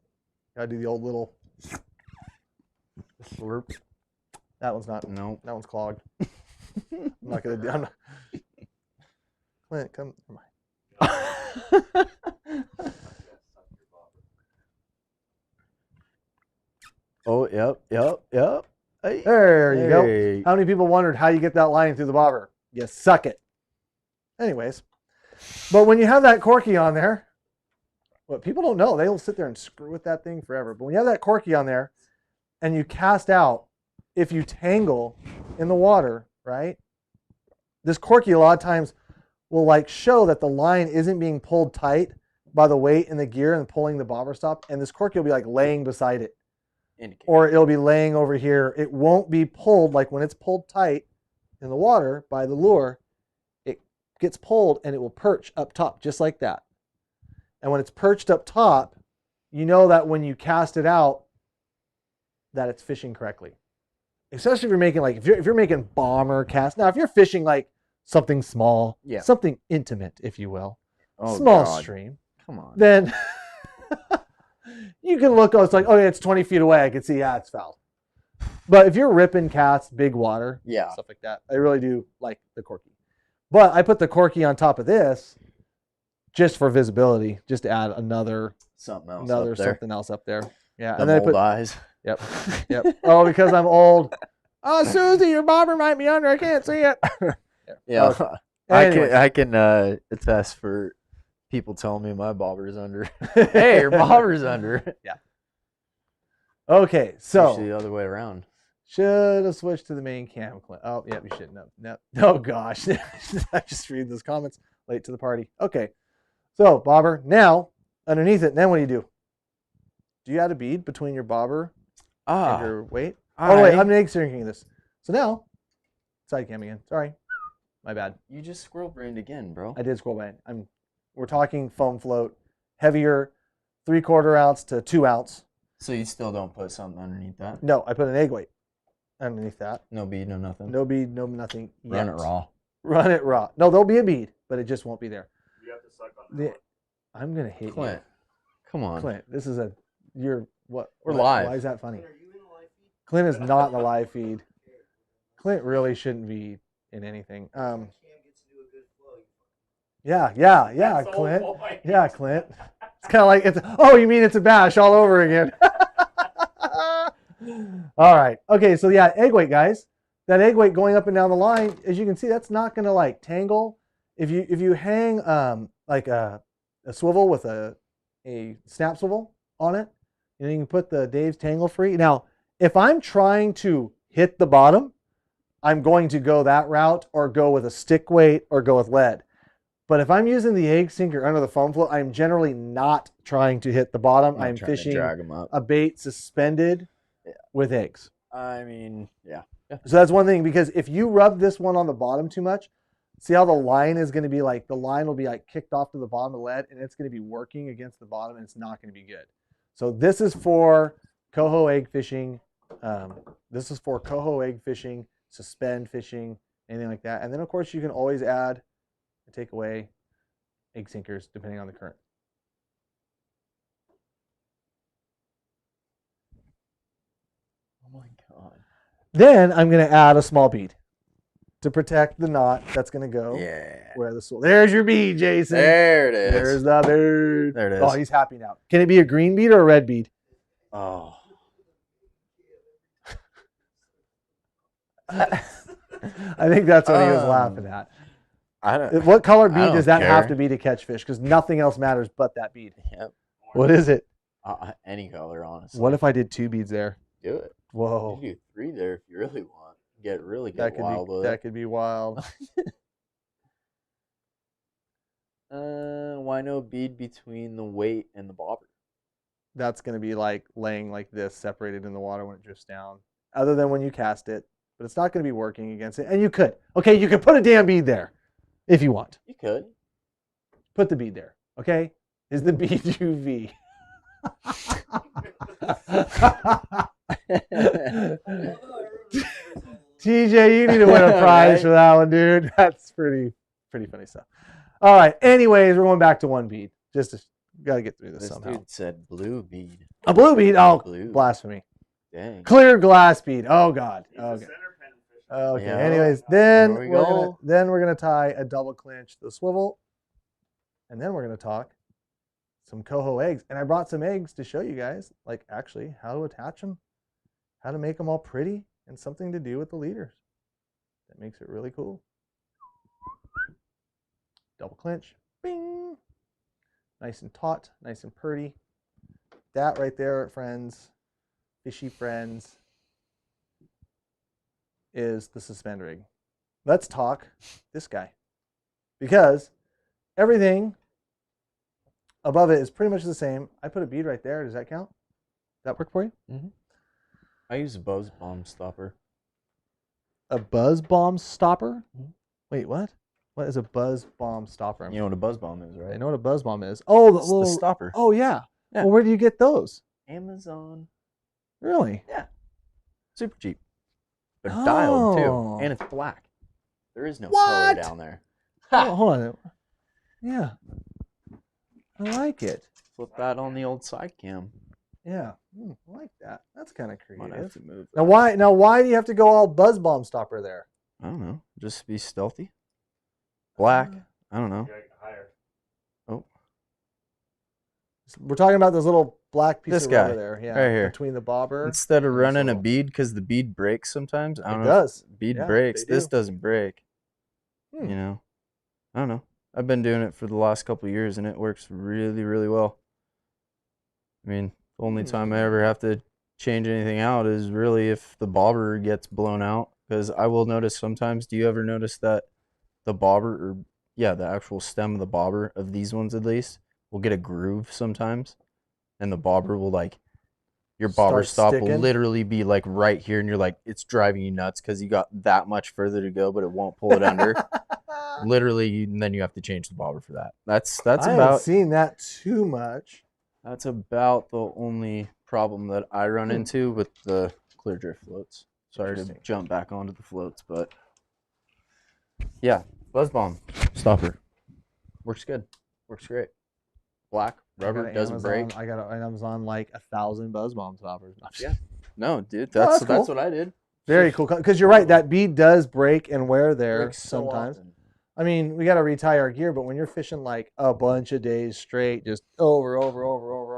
Gotta do the old little slurp. That one's not, No. that one's clogged. I'm not gonna do, I'm not. Clint, come, never mind. Oh, yep. Hey. There you go. Hey. How many people wondered how you get that line through the bobber? You suck it. Anyways, but when you have that corky on there, what people don't know, they'll sit there and screw with that thing forever. But when you have that corky on there and you cast out, if you tangle in the water, right? This corky a lot of times will like show that the line isn't being pulled tight by the weight in the gear and pulling the bobber stop. And this corky will be like laying beside it. Or it'll be laying over here. It won't be pulled like when it's pulled tight in the water by the lure. It gets pulled and it will perch up top just like that. And when it's perched up top, you know that when you cast it out, that it's fishing correctly. Especially if you're making like if you're making bomber casts. Now, if you're fishing like something small, Yeah. something intimate, if you will, Oh, small God. stream, Come on. then You can look, it's like, oh, yeah, it's 20 feet away. I can see, yeah, it's fouled. But if you're ripping casts, big water, Yeah. stuff like that, I really do like the corky. But I put the corky on top of this just for visibility, just to add another Something else something else up there. Yeah. The and then I mold put, eyes. Yep. Oh, because I'm old. Oh, Susie, your bobber might be under. I can't see it. Yeah. Okay. I can attest for people telling me my bobber's under. Hey, your bobber's under. Yeah. Okay, so Usually the other way around. should have switched to the main cam. Oh, yeah, we shouldn't have. No. Oh, gosh. I just read those comments. Late to the party. Okay. So, bobber. Now, underneath it, then what do? Do you add a bead between your bobber and your weight? Oh, wait, I'm egg syncing this. So now, side cam again. Sorry. My bad. You just squirrel brained again, bro. I did scroll back. We're talking foam float, heavier, 3/4 ounce to 2 ounce. So you still don't put something underneath that? No, I put an egg weight underneath that. No bead, no nothing. No bead, no nothing. Run yet. it raw. Run it raw. No, there'll be a bead, but it just won't be there. You have to suck on that. I'm gonna hate Clint, come on. you, Clint. This is you're what? We're why- live. Why is that funny? Are you in the live feed? Clint is not in the live feed. Clint really shouldn't be in anything. Cam gets to do a good flow. Yeah, That's the whole Clint. point. Yeah, Clint. It's kind of like oh, you mean it's a bash all over again? All right. Okay. So yeah, egg weight, guys. That egg weight going up and down the line, as you can see, that's not going to like tangle. If you hang like a swivel with a snap swivel on it, and you can put the Dave's Tangle Free. Now, if I'm trying to hit the bottom, I'm going to go that route or go with a stick weight or go with lead. But if I'm using the egg sinker under the foam float, I'm generally not trying to hit the bottom. Not I'm trying to fishing drag 'em up. a bait suspended with eggs. I mean, yeah. So that's one thing, because if you rub this one on the bottom too much, see how the line is going to be like, the line will be like kicked off to the bottom of the lead, and it's going to be working against the bottom, and it's not going to be good. So this is for coho egg fishing. This is for coho egg fishing, suspend fishing, anything like that. And then of course you can always add or take away egg sinkers depending on the current. Oh my God. Then I'm going to add a small bead to protect the knot that's going to go Yeah. where the swirl. There's your bead, Jason. There it is. There's the bead. There it is. Oh, he's happy now. Can it be a green bead or a red bead? Oh. I think that's what he was laughing at. I don't. What color bead don't does that have care. to be to catch fish? Because nothing else matters but that bead. Yep. What is it? Any color, honestly. What if I did 2 beads there? Do it? Whoa. You do 3 there if you really want. Get That could wild be with that could be wild. Why no bead between the weight and the bobber? That's going to be like laying like this, separated in the water when it drifts down. Other than when you cast it, but it's not going to be working against it. And you could put a damn bead there if you want. You could. Put the bead there. Okay, is the bead UV? TJ, you need to win a prize Right? for that one, dude. That's pretty funny stuff. All right. Anyways, we're going back to 1 bead. Got to get through this This somehow. dude said blue bead. A blue bead. Oh, Blue. blasphemy. Dang. Clear glass bead. Oh God. He's a Okay. center pin fish. Okay. Yeah. Anyways, then There we we're gonna go. tie a double clinch to the swivel, and then we're gonna talk some coho eggs. And I brought some eggs to show you guys, like actually how to attach them, how to make them all pretty, and something to do with the leaders. That makes it really cool. Double clinch. Bing. Nice and taut, nice and pretty. That right there, friends, fishy friends, is the suspend rig. Let's talk this guy, because everything above it is pretty much the same. I put a bead right there. Does that count? Does that work for you? I use a buzz bomb stopper. A buzz bomb stopper? Mhm. Wait, what? What is a buzz bomb stopper? You know what a buzz bomb is, right? I know what a buzz bomb is. Oh, the It's little the stopper. Oh yeah. Yeah. Well, where do you get those? Amazon. Really? Super cheap. But dialed Oh. too. And it's black. There is no What? color down there. Oh, hold on. Yeah. I like it. flip that on the old side cam. Yeah, I like that. That's kind of Might have creative. to move Now that. why do you have to go all buzz bomb stopper there? I don't know. Just be stealthy. Black. I don't know. Yeah, higher. Oh, We're talking about this little black piece This of guy, rubber there. Yeah, right here. between the bobber. instead of and the running a sole. bead, because the bead breaks sometimes. I don't It know. does. Bead Yeah, breaks. they This do. doesn't break. Hmm. You know. I don't know. I've been doing it for the last couple of years, and it works really, really well. I mean, the only time I ever have to change anything out is really if the bobber gets blown out. Because I will notice sometimes. Do you ever notice that the bobber, or the actual stem of the bobber of these ones at least, will get a groove sometimes, and the bobber will your bobber Start stop will sticking? literally be like right here, and you're like, it's driving you nuts because you got that much further to go, but it won't pull it under. Literally, and then you have to change the bobber for that. That's I haven't about seen that too much. that's about the only problem that I run into with the clear drift floats. Sorry to Interesting. jump back onto the floats, but yeah, buzz bomb stopper works good, works great. Black rubber doesn't break. I got an Amazon like 1,000 buzz bomb stoppers. No, I'm just Yeah. kidding. No, dude, Oh, that's that's cool. what I did. Very cool. Because you're right, that bead does break and wear there Breaks so sometimes. often. I mean, we got to retie our gear, but when you're fishing like a bunch of days straight, just over,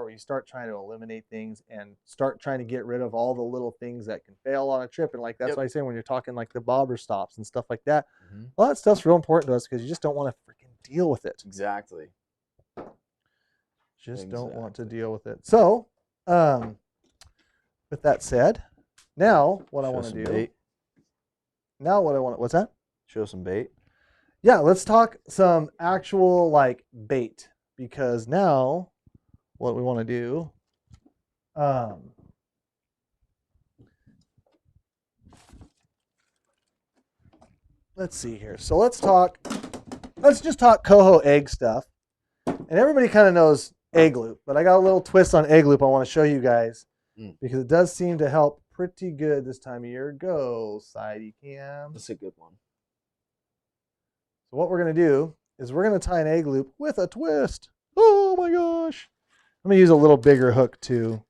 you start trying to eliminate things and start trying to get rid of all the little things that can fail on a trip. And like, that's Yep. why I say when you're talking like the bobber stops and stuff like that, Mhm. well, that stuff's real important to us because you just don't want to freaking deal with it. Exactly. Just don't want to Exactly. deal with it. So, with that said, now what I Show want to some do, bait. what's that? Show some bait. Yeah, let's talk some actual like bait because now what we want to do, let's see here. So let's just talk coho egg stuff. And everybody kind of knows egg loop, but I got a little twist on egg loop I want to show you guys because it does seem to help pretty good this time of year. Go, sidey cam. That's a good one. So what we're going to do is we're going to tie an egg loop with a twist. Oh my gosh. I'm going to use a little bigger hook too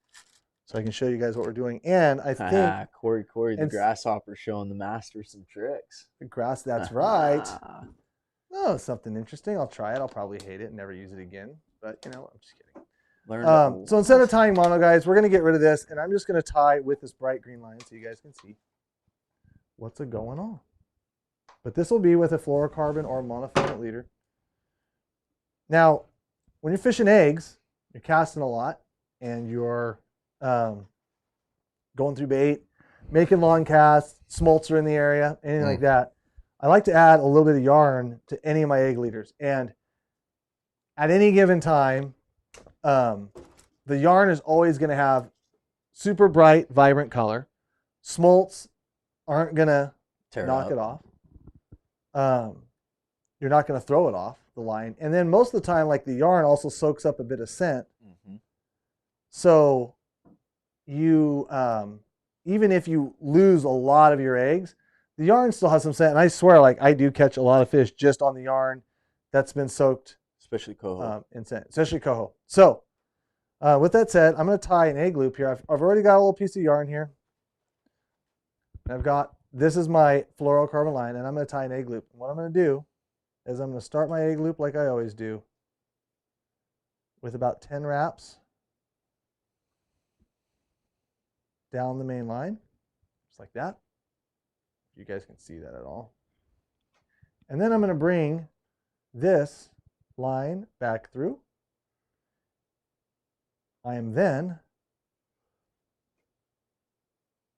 so I can show you guys what we're doing. And I think Corey, the it's- grasshopper showing the master some tricks. the grass, that's right. Oh, something interesting. I'll try it. I'll probably hate it and never use it again. But you know, I'm just kidding. Learn So instead of tying mono, guys, we're going to get rid of this. And I'm just going to tie with this bright green line so you guys can see what's going on. But this will be with a fluorocarbon or monofilament leader. Now, when you're fishing eggs, you're casting a lot and you're going through bait, making long casts, smolts are in the area, anything like that. I like to add a little bit of yarn to any of my egg leaders. And at any given time, the yarn is always going to have super bright, vibrant color. Smolts aren't going to knock it off. You're not going to throw it off the line. And then most of the time, like the yarn also soaks up a bit of scent. Mm-hmm. So you, even if you lose a lot of your eggs, the yarn still has some scent. And I swear, like I do catch a lot of fish just on the yarn that's been soaked Especially coho. in scent, especially coho. So with that said, I'm going to tie an egg loop here. I've already got a little piece of yarn here. This is my fluorocarbon line, and I'm going to tie an egg loop. And what I'm going to do is I'm going to start my egg loop like I always do with about 10 wraps down the main line, just like that. You guys can see that at all. And then I'm going to bring this line back through. I am then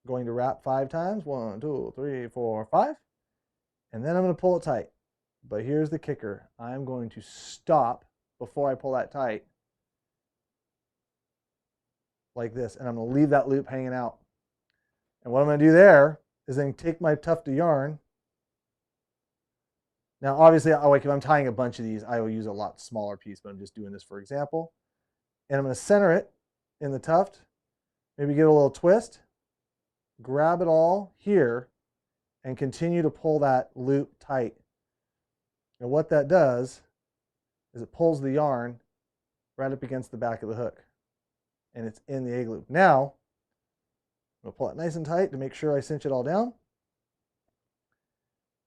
going to wrap 5 times. 1, 2, 3, 4, 5. And then I'm going to pull it tight. But here's the kicker. I'm going to stop before I pull that tight like this. And I'm going to leave that loop hanging out. And what I'm going to do there is then take my tuft of yarn. Now, obviously, if I'm tying a bunch of these, I will use a lot smaller piece, but I'm just doing this for example. And I'm going to center it in the tuft, maybe get a little twist, grab it all here, and continue to pull that loop tight. And what that does is it pulls the yarn right up against the back of the hook. And it's in the egg loop. Now, I'm going to pull it nice and tight to make sure I cinch it all down.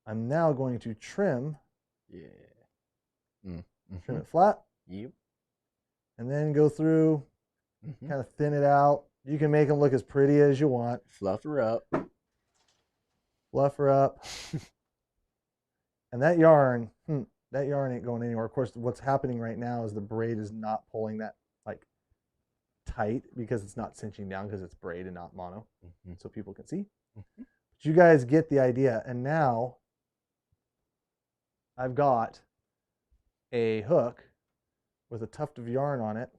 I'm now going to trim. Yeah. Trim it flat. Yep. And then go through, kind of thin it out. You can make them look as pretty as you want. Fluff her up. Fluff her up. And that yarn ain't going anywhere. Of course, what's happening right now is the braid is not pulling that like tight because it's not cinching down because it's braid and not mono. So people can see. But you guys get the idea. And now I've got a hook with a tuft of yarn on it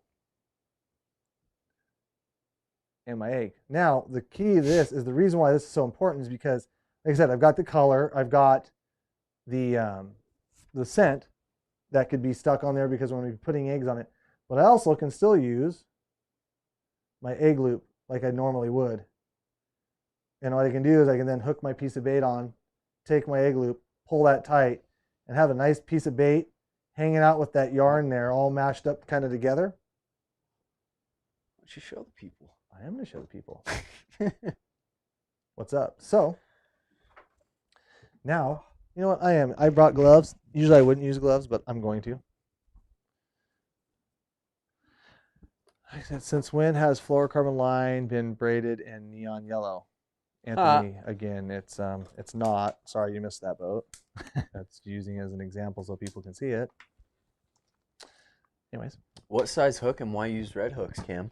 and my egg. Now, the key to this is the reason why this is so important is because, like I said, I've got the color, I've got the scent that could be stuck on there because when we're putting eggs on it, but I also can still use my egg loop like I normally would. And what I can do is I can then hook my piece of bait on, take my egg loop, pull that tight, and have a nice piece of bait hanging out with that yarn there all mashed up kind of together. Why don't you show the people? I am going to show the people. What's up? So, now, you know what? I brought gloves. Usually I wouldn't use gloves, but I'm going to. I said, since when has fluorocarbon line been braided in neon yellow? Anthony, again, it's not. Sorry you missed that boat. That's using as an example so people can see it. Anyways. What size hook and why use red hooks, Cam?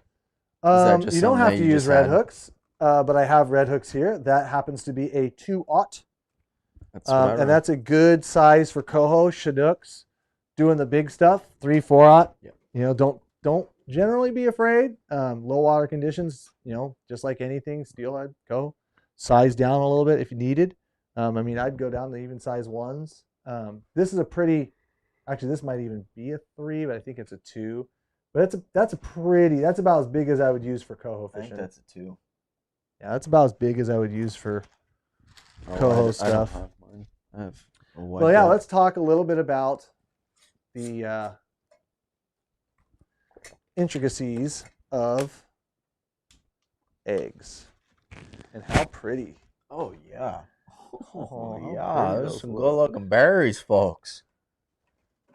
You don't have to use red hooks, but I have red hooks here. That happens to be a 2/0. And that's a good size for coho, Chinooks, doing the big stuff, 3/4. Yep. You know, don't generally be afraid. Low water conditions, you know, just like anything, steelhead, coho, size down a little bit if you needed. I mean, I'd go down to even size 1s. This is a pretty, actually, this might even be a 3, but I think it's a 2. But that's about as big as I would use for coho I fishing. think that's a 2. Yeah, that's about as big as I would use for coho stuff. I don't have mine. I have a white Well, yeah, hook. let's talk a little bit about the intricacies of eggs and how pretty. Oh, yeah. Oh, how yeah. pretty There's those some look. good-looking berries, folks.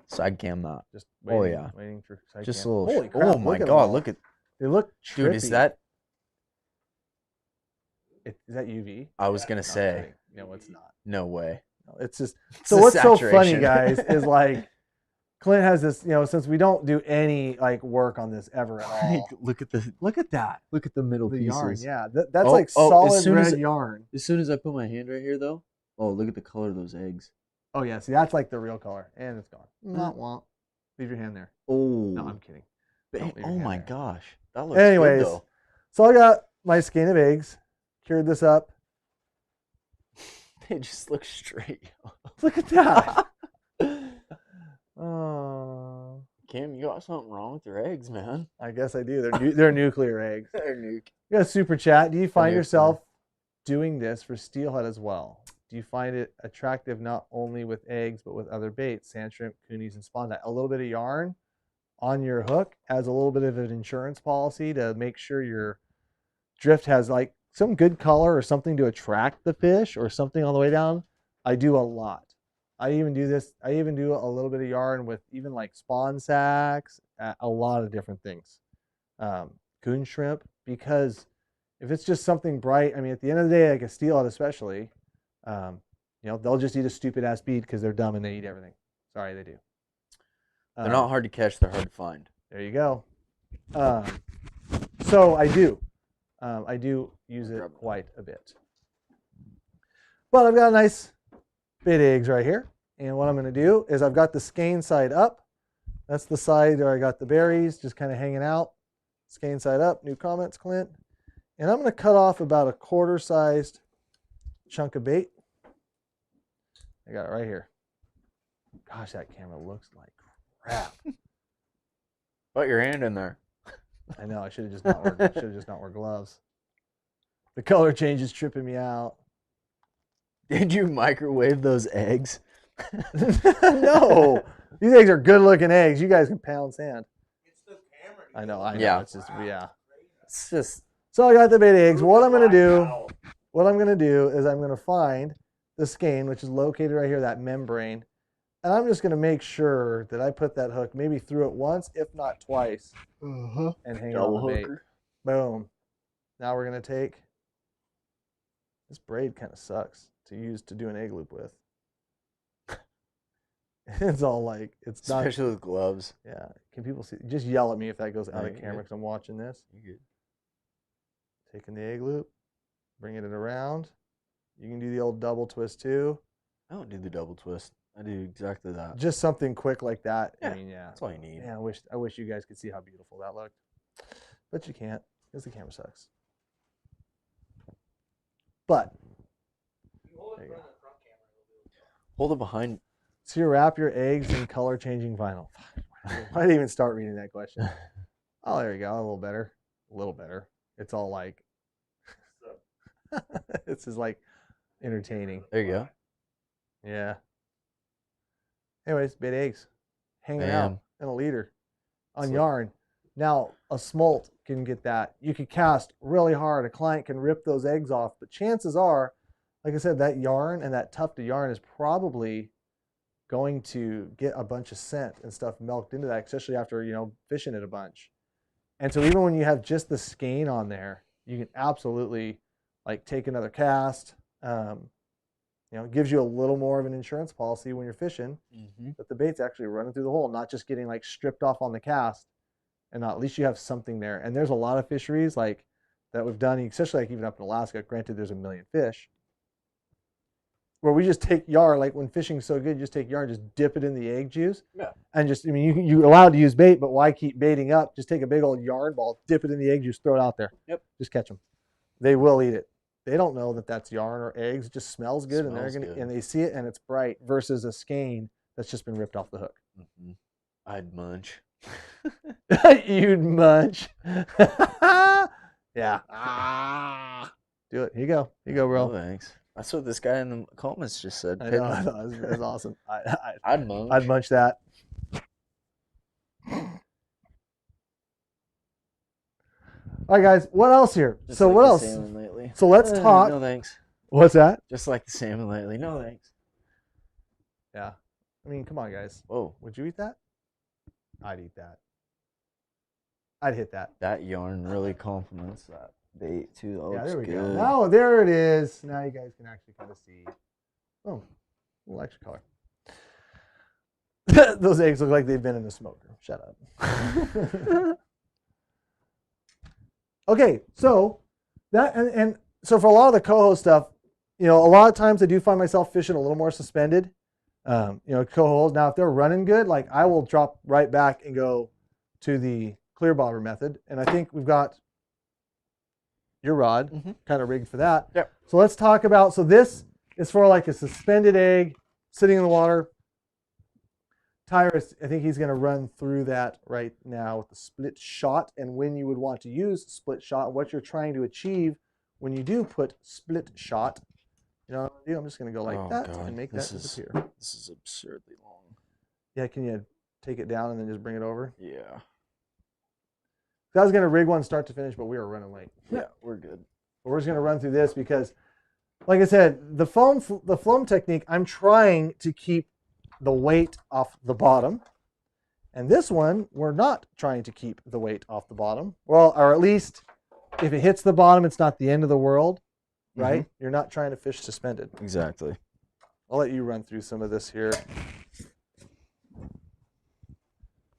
Side cam that. Just Oh, waiting, yeah. waiting for side Just a cam. little. Holy crap, oh, my look at 'em God. all. Look at. They look trippy. Dude, is that. Is that UV? I was going to No, I'm say. kidding. No, it's not. No way. No, it's just. It's So the what's so funny, saturation. guys, is like Clint has this. You know, since we don't do any like work on this ever at all. Look at that. Look at that. Look at the middle The pieces. yarn, yeah, that's Oh, like as solid soon as red it- yarn. As soon as I put my hand right here, though. Oh, look at the color of those eggs. Oh yeah, see that's like the real color, and it's gone. Not want. Leave your hand there. Oh. No, I'm kidding. Ba- Don't leave your oh hand my there. gosh. That looks Anyways, good, though. so I got my skein of eggs, cured this up. They just look straight. Look at that. Oh, Cam, you got something wrong with your eggs, man. I guess I do. They're nuclear eggs. They're nuke. You got a super chat. Do you find nuclear. yourself doing this for steelhead as well? Do you find it attractive not only with eggs but with other baits, sand shrimp, coonies, and spondite? A little bit of yarn on your hook as a little bit of an insurance policy to make sure your drift has like some good color or something to attract the fish or something on the way down. I do a lot. I even do this. I even do a little bit of yarn with even like spawn sacks, a lot of different things. Coon shrimp, because if it's just something bright, I mean, at the end of the day, like a steelhead especially, you know, they'll just eat a stupid ass bead because they're dumb and they eat everything. Sorry, they do. They're not hard to catch. They're hard to find. There you go. So I do use it quite a bit. But I've got a nice bait of eggs right here. And what I'm going to do is I've got the skein side up. That's the side where I got the berries just kind of hanging out. Skein side up. New comments, Clint. And I'm going to cut off about a quarter-sized chunk of bait. I got it right here. Gosh, that camera looks like crap. Put your hand in there. I know. I should have just not wore gloves. The color change is tripping me out. Did you microwave those eggs? No, these eggs are good-looking eggs. You guys can pound sand. It's the I know. Yeah. It's just, yeah. It's just So I got the bait eggs. What I'm going to do is I'm going to find the skein, which is located right here, that membrane. And I'm just going to make sure that I put that hook maybe through it once, if not twice, and hang it on the bait. Boom. Now we're going to take, this braid kind of sucks to use to do an egg loop with. It's all like, it's not. especially with gloves. Yeah. Can people see? Just yell at me if that goes out No, of you're camera good. because I'm watching this. You good? Taking the egg loop, bringing it around. You can do the old double twist too. I don't do the double twist. I do exactly that. Just something quick like that. Yeah, I mean, yeah. That's all you need. Yeah, I wish you guys could see how beautiful that looked. But you can't because the camera sucks. But there you go. Hold it behind. So you wrap your eggs in color changing vinyl. I didn't even start reading that question. Oh, there you go. A little better. A little better. It's all like this is like entertaining. There you go. Yeah. Anyways, bait eggs hanging out Bam. in a leader on So- yarn. Now, a smolt can get that. You could cast really hard. A client can rip those eggs off, but chances are, like I said, that yarn and that tuft of yarn is probably going to get a bunch of scent and stuff milked into that, especially after, fishing it a bunch. And so even when you have just the skein on there, you can absolutely like take another cast. It gives you a little more of an insurance policy when you're fishing, that the bait's actually running through the hole, not just getting like stripped off on the cast. And at least you have something there. And there's a lot of fisheries like that we've done, especially like even up in Alaska. Granted, there's a million fish, where we just take yarn, like when fishing's so good, you just take yarn, just dip it in the egg juice. Yeah. And just, you're allowed to use bait, but why keep baiting up? Just take a big old yarn ball, dip it in the egg juice, throw it out there. Yep. Just catch them. They will eat it. They don't know that that's yarn or eggs. It just smells good, and and they see it and it's bright versus a skein that's just been ripped off the hook. I'd munch. You'd munch. Yeah. Do it. Here you go. Here you go, bro. No, thanks. That's what this guy in the comments just said. I know. I thought it was awesome. I'd munch. I'd munch that. All right, guys. What else here? Just So like what the else? salmon lately. So let's talk. No thanks. What's that? Just like the salmon lately. No thanks. Yeah. I mean, come on, guys. Whoa. Would you eat that? I'd eat that. I'd hit that. That yarn really complements that bait too. That Yeah, looks there we good. go. Now, there it is. Now you guys can actually kind of see. Oh, a little extra color. Those eggs look like they've been in a smoker. Shut up. Okay, so that and so for a lot of the coho stuff, a lot of times I do find myself fishing a little more suspended. Cohos. Now, if they're running good, like I will drop right back and go to the clear bobber method, and I think we've got your rod kind of rigged for that. Yep. So let's talk about. So this is for like a suspended egg sitting in the water. Tyrus, I think he's going to run through that right now with the split shot and when you would want to use split shot, what you're trying to achieve when you do put split shot. I'm just going to go like that and make that disappear. This is absurdly long. Yeah, can you take it down and then just bring it over? Yeah. I was going to rig one start to finish, but we were running late. Yeah, we're good. But we're just going to run through this because, like I said, the foam technique, I'm trying to keep the weight off the bottom. And this one, we're not trying to keep the weight off the bottom. Well, or at least if it hits the bottom, it's not the end of the world, right? You're not trying to fish suspended. Exactly. I'll let you run through some of this here.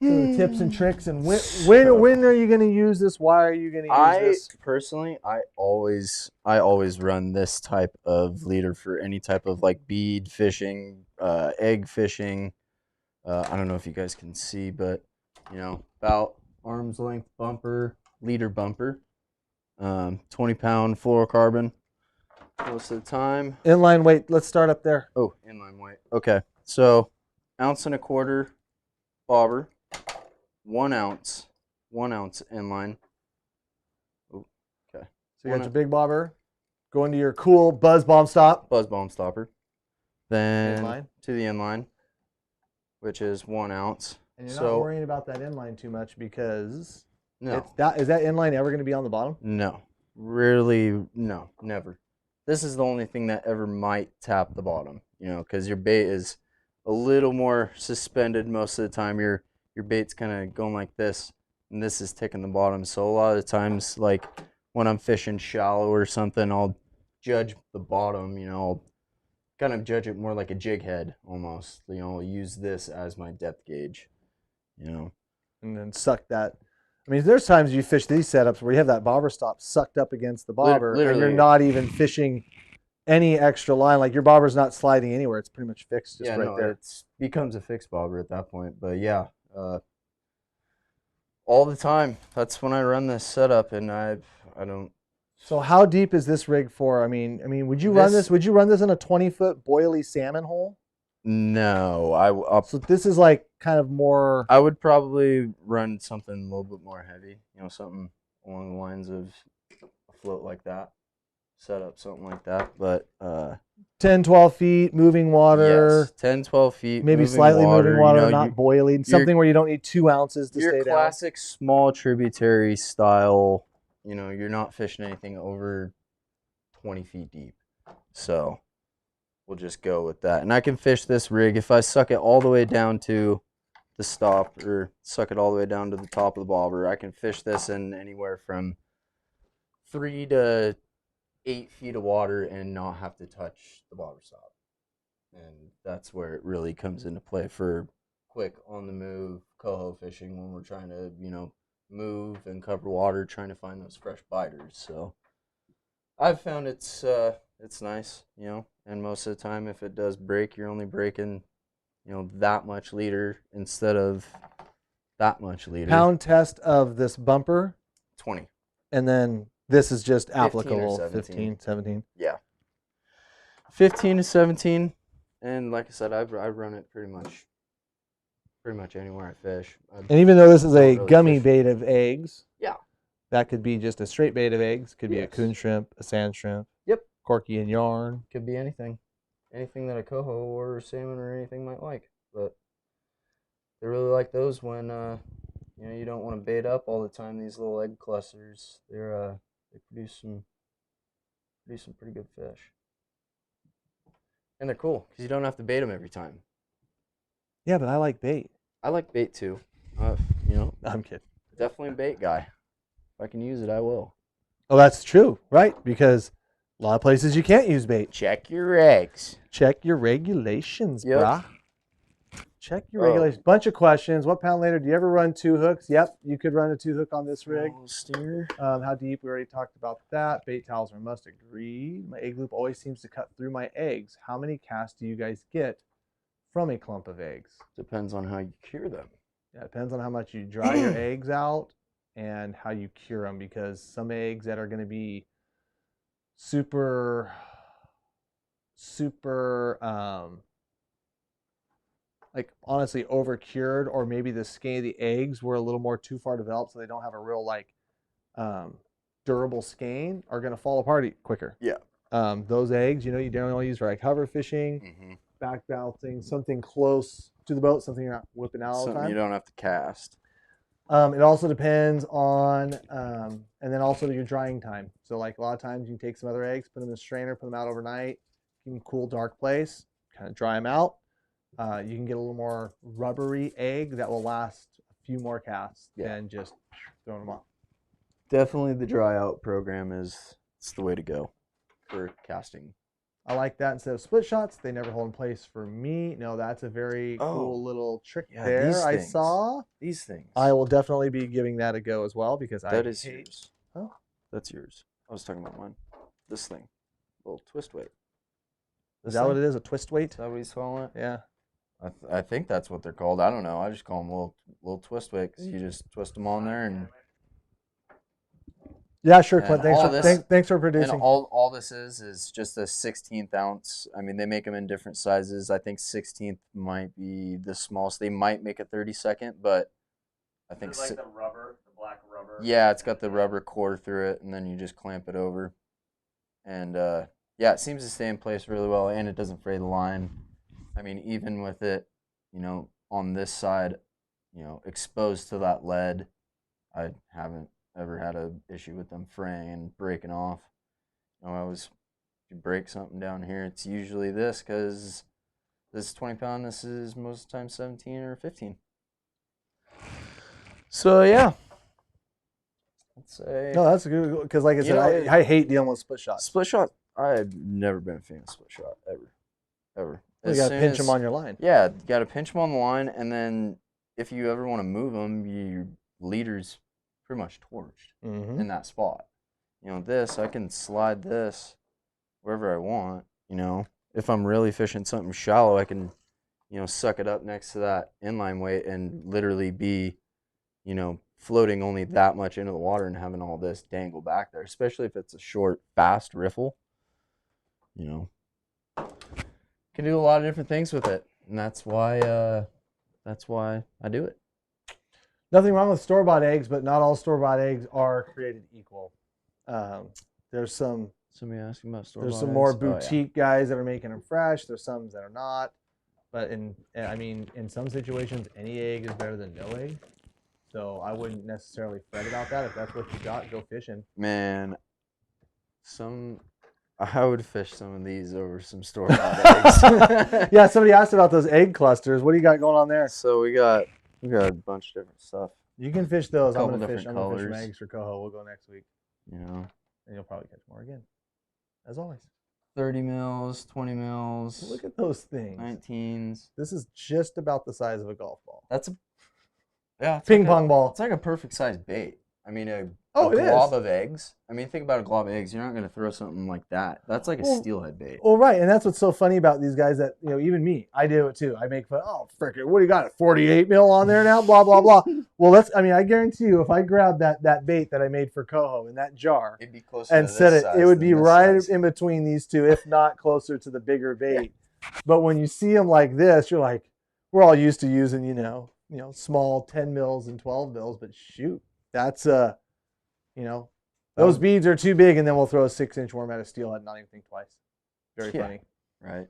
Some of the tips and tricks, and when are you going to use this? Why are you going to use this? Personally, I always run this type of leader for any type of like bead fishing, egg fishing. I don't know if you guys can see, but about arm's length bumper, leader bumper, 20-pound fluorocarbon most of the time. Inline weight. Let's start up there. Oh, inline weight. Okay, so 1.25 ounce bobber. 1 ounce inline. Oh, okay. So you got your big bobber. Go into your cool buzz bomb stop. Buzz bomb stopper. Then Inline. to the inline, which is 1 ounce. And you're not worrying about that inline too much because No. Is that inline ever going to be on the bottom? No. Rarely, no, never. This is the only thing that ever might tap the bottom, you know, because your bait is a little more suspended most of the time. Your bait's kind of going like this, and this is ticking the bottom. So a lot of the times, like when I'm fishing shallow or something, I'll judge the bottom, you know, I'll kind of judge it more like a jig head almost. You know, I'll use this as my depth gauge, you know. And then suck that. I mean, there's times you fish these setups where you have that bobber stop sucked up against the bobber, and you're Literally. not even fishing any extra line. Like your bobber's not sliding anywhere; it's pretty much fixed just right there. It becomes a fixed bobber at that point. But yeah, all the time. That's when I run this setup, and I don't. So how deep is this rig for? I mean, would you run this? Would you run this in a 20-foot boilie salmon hole? No, So this is like kind of more. I would probably run something a little bit more heavy. You know, something along the lines of a float like that. Set up something like that, but 10, 12 feet, moving water. Yes, 10, 12 feet. Maybe moving slightly moving water, you know, not boiling. Something where you don't need 2 ounces to stay your down. classic small tributary style. You know, you're not fishing anything over 20 feet deep. So we'll just go with that. And I can fish this rig if I suck it all the way down to the stop or suck it all the way down to the top of the bobber. I can fish this in anywhere from 3 to 8 feet of water and not have to touch the bobber stop. And that's where it really comes into play for quick on the move coho fishing when we're trying to, you know, move and cover water, trying to find those fresh biters. So I've found it's nice, you know, and most of the time if it does break, you're only breaking, you know, that much leader instead of that much leader. Pound test of this bumper, 20. and then this is just 15 or applicable 17. 15, 17. Yeah. 15 to 17, and like I said, I run it pretty much anywhere I fish. And even though this is a really gummy fish. bait of eggs, Yeah. that could be just a straight bait of eggs. Could be a Yes. coon shrimp, a sand shrimp. Yep. Corky and yarn. Could be anything that a coho or salmon or anything might like. But they really like those when you know, you don't want to bait up all the time. These little egg clusters, they produce some pretty good fish, and they're cool because you don't have to bait them every time. Yeah, but I like bait. I like bait too. You know, I'm kidding. definitely a bait guy. If I can use it, I will. Oh, that's true, right? Because a lot of places you can't use bait. Check your eggs. Check your regulations, Yep. brah. Check your Oh. regulations. Bunch of questions. What pound later? Do you ever run 2 hooks? Yep, you could run a 2 hook on this rig. Steer. How deep? We already talked about that. Bait towels are a must. Agreed. My egg loop always seems to cut through my eggs. How many casts do you guys get from a clump of eggs? Depends on how you cure them. Yeah, it depends on how much you dry your eggs out and how you cure them, because some eggs that are going to be super like honestly over cured, or maybe the skin of the eggs were a little more too far developed so they don't have a real like durable skein, are going to fall apart quicker. Yeah. Those eggs, you know, you generally only use for like hover fishing, Mm-hmm. back bouncing, something close to the boat, something you're not whipping out all the Something time. you don't have to cast. It also depends on, and then also your drying time. So like a lot of times you can take some other eggs, put them in a strainer, put them out overnight, keep them cool, dark place, kind of dry them out. You can get a little more rubbery egg that will last a few more casts than just throwing them off. Definitely the dry out program it's the way to go for casting. I like that. Instead of split shots, they never hold in place for me. No, that's a very cool little trick there I saw. These things. I will definitely be giving that a go as well, because That is hate... yours. Oh. That's yours. I was talking about mine. This thing. Little twist weight. Is that what it is? A twist weight? Is that what he's calling it? Yeah. I think that's what they're called. I don't know. I just call them little twist weight because you just twist them on there and. Yeah, sure, And Clint. all Thanks for And producing. all this is just a 16th ounce. I mean, they make them in different sizes. I think 16th might be the smallest. They might make a 32nd, but I think Is it like the rubber, the black rubber? yeah, it's got the rubber core through it, and then you just clamp it over. And yeah, it seems to stay in place really well, and it doesn't fray the line. I mean, even with it, you know, on this side, you know, exposed to that lead, I haven't ever had a issue with them fraying and breaking off. You know, if you break something down here, it's usually this, because this is 20 pound, this is most of the time 17 or 15. So yeah, let's say No, that's a good, because like I You said, know, I hate dealing with split shots. split shot. I've never been a fan of split shot ever. You got to pinch them on your line. Yeah, you got to pinch them on the line, and then if you ever want to move them, your leader's pretty much torched Mm-hmm. in that spot. You know, this, I can slide this wherever I want. You know, if I'm really fishing something shallow, I can, you know, suck it up next to that inline weight and literally be, you know, floating only that much into the water and having all this dangle back there, especially if it's a short, fast riffle. You know, can do a lot of different things with it, and that's why I do it. Nothing wrong with store-bought eggs, but not all store-bought eggs are created equal. There's some Somebody asking about store. there's some more boutique guys that are making them fresh. There's some that are not. But in some situations, any egg is better than no egg. So I wouldn't necessarily fret about that. If that's what you got, go fishing. Man, I would fish some of these over some store-bought eggs. Yeah, somebody asked about those egg clusters. What do you got going on there? So we got a bunch of different stuff. You can fish those. I'm Couple gonna fish different some colors. eggs for coho. We'll go next week, You know, and you'll probably catch more again, as always. 30 mils, 20 mils, Look at those things. 19s. This is just about the size of a golf ball. That's it's Ping like pong ball. It's like a perfect size bait. I mean, a It glob is. of eggs. I mean, think about a glob of eggs. You're not going to throw something like that. That's like a Well, steelhead bait. Well, right, and that's what's so funny about these guys that, you know, even me, I do it too. I make fun. Oh, frickin', what do you got? 48 mil on there now? Blah blah blah. Well, I guarantee you, if I grabbed that bait that I made for coho in that jar It'd be closer and to set this it, size it would than be this right size. in between these two, if not closer to the bigger bait. But when you see them like this, you're like, we're all used to using, you know, small 10 mils and 12 mils, but shoot, that's you know, those beads are too big, and then we'll throw a 6-inch worm at a steelhead and not even think twice. Very Yeah. funny. Right.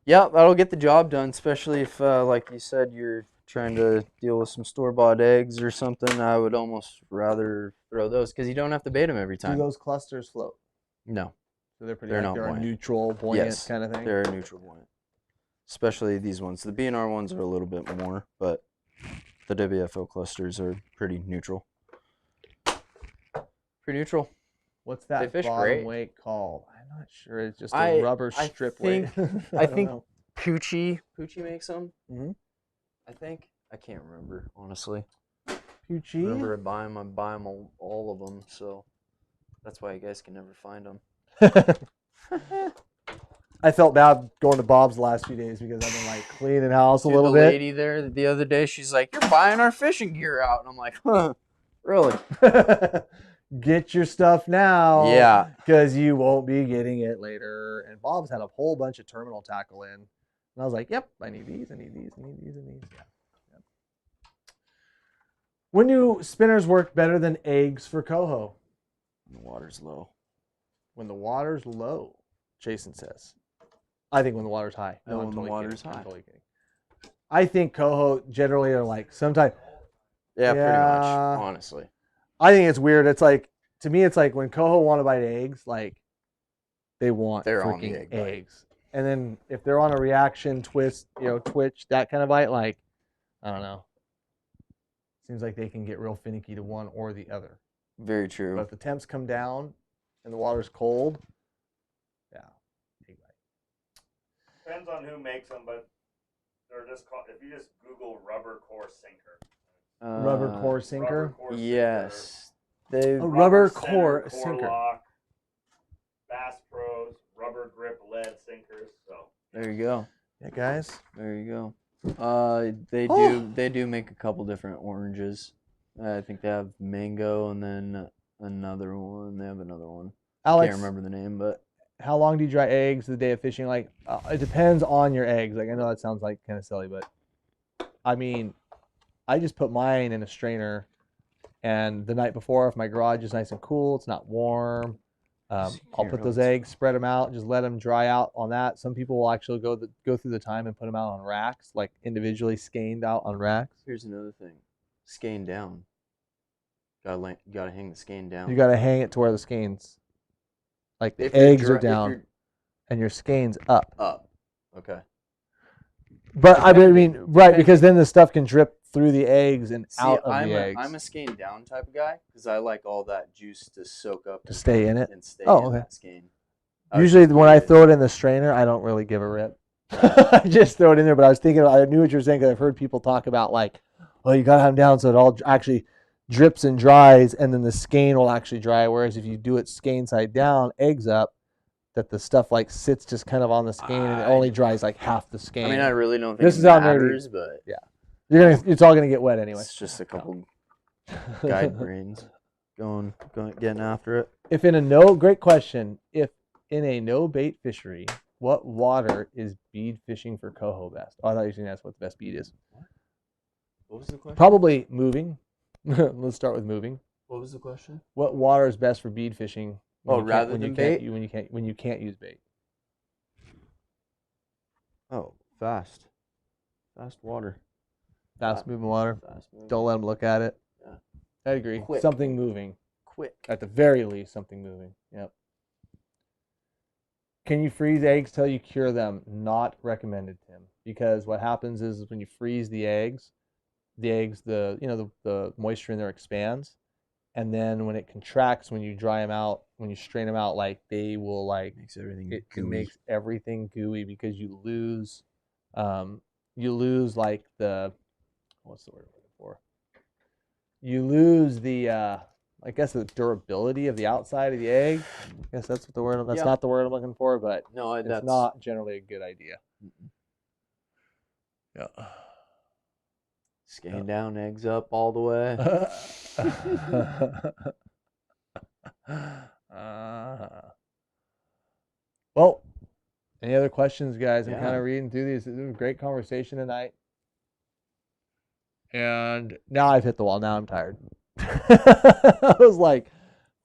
Yeah, that'll get the job done, especially if, like you said, you're trying to deal with some store-bought eggs or something. I would almost rather throw those because you don't have to bait them every Do time. those clusters float? No, So they're pretty. They're like not they're a buoyant. neutral, buoyant Yes, kind of thing. they're a neutral buoyant. Especially these ones. The B&R ones are a little bit more, but the WFO clusters are pretty neutral. Pretty neutral. What's They that fish bottom great. weight called? I'm not sure. It's just a I- rubber I strip think- weight. I don't think know. Poochie makes them. Mhm. I think. I can't remember, honestly. Poochie. Whenever I buy them, all of them. So that's why you guys can never find them. I felt bad going to Bob's the last few days because I've been like cleaning house a little the bit. lady there the other day, she's like, "You're buying our fishing gear out," and I'm like, "Huh, really?" Get your stuff now. Yeah. Because you won't be getting it later. And Bob's had a whole bunch of terminal tackle in. And I was like, yep, I need these, I need these, I need these, and these. Yeah. Yep. When do spinners work better than eggs for coho? The water's low. When the water's low, Jason says. I think when the water's high. Oh, I'm when the totally water's kidding. I'm high. totally kidding. I think coho generally are like sometimes. Yeah, pretty much. Yeah. Honestly. I think it's weird. It's like, to me, it's like when coho want to bite eggs, like they want They're on the freaking egg bite. eggs. And then if they're on a reaction, twist, twitch, that kind of bite, like, I don't know. Seems like they can get real finicky to one or the other. Very But true. if the temps come down and the water's cold, yeah, egg bite. Depends on who makes them, but they're just called. If you just Google rubber core sinker. Rubber core sinker. Rubber core Yes. They. A rubber center, core core sinker. lock, Bass Pros, rubber grip lead sinkers. So There you go. Yeah, guys. There you go. They do make a couple different oranges. I think they have mango and then another one. They have another one. Alex, Can't remember the name, but how long do you dry eggs the day of fishing? Like, it depends on your eggs. Like, I know that sounds like kind of silly, but I mean, I just put mine in a strainer, and the night before, if my garage is nice and cool, it's not warm, I'll can't put those really- eggs, spread them out, just let them dry out on that. Some people will actually go through the time and put them out on racks, like individually skeined out on racks. here's another thing. Skein down. Gotta hang the skein down. You got to hang it to where the skeins, like the If you're eggs are if down you're and your skeins up. up. Okay. But I mean, right, because then the stuff can drip through the eggs and See, out of the eggs. I'm a skein down type of guy because I like all that juice to soak up To stay in it? and stay Oh, in okay. that skein. I was Usually just when I curious. throw it in the strainer, I don't really give a rip. I just throw it in there. But I was thinking, I knew what you were saying because I've heard people talk about like, oh, you got to have them down so it all actually drips and dries, and then the skein will actually dry. Whereas if you do it skein side down, eggs up, that the stuff like sits just kind of on the skein and it only dries like half the skein. I mean, I really don't think This it is how nerdy- matters, but it's all gonna get wet anyway. it's just a couple guide brains going, getting after it. If in a no bait fishery, what water is bead fishing for coho best? Oh, I thought you were saying that's what the best bead is. What was the question? Probably moving. Let's start with moving. What was the question? What water is best for bead fishing? Oh, rather than bait? When you can't use bait. Oh, fast water. Fast moving water. Fast moving. Don't let them look at it. Yeah. I agree. Quick. Something moving. Quick. At the very least, something moving. Yep. Can you freeze eggs till you cure them? Not recommended, Tim. Because what happens is when you freeze the eggs, the moisture in there expands, and then when it contracts, when you dry them out, when you strain them out, like they will like Makes everything it gooey. makes everything gooey because you lose like the what's the word I'm looking for? You lose the I guess the durability of the outside of the egg. I guess that's what the word. That's Yeah. not the word I'm looking for, but No, it's that's not generally a good idea. Yeah. skein down, eggs up all the way. Well, any other questions, guys? I'm Yeah. kind of reading through these. This was a great conversation tonight. And now I've hit the wall. Now I'm tired. I was like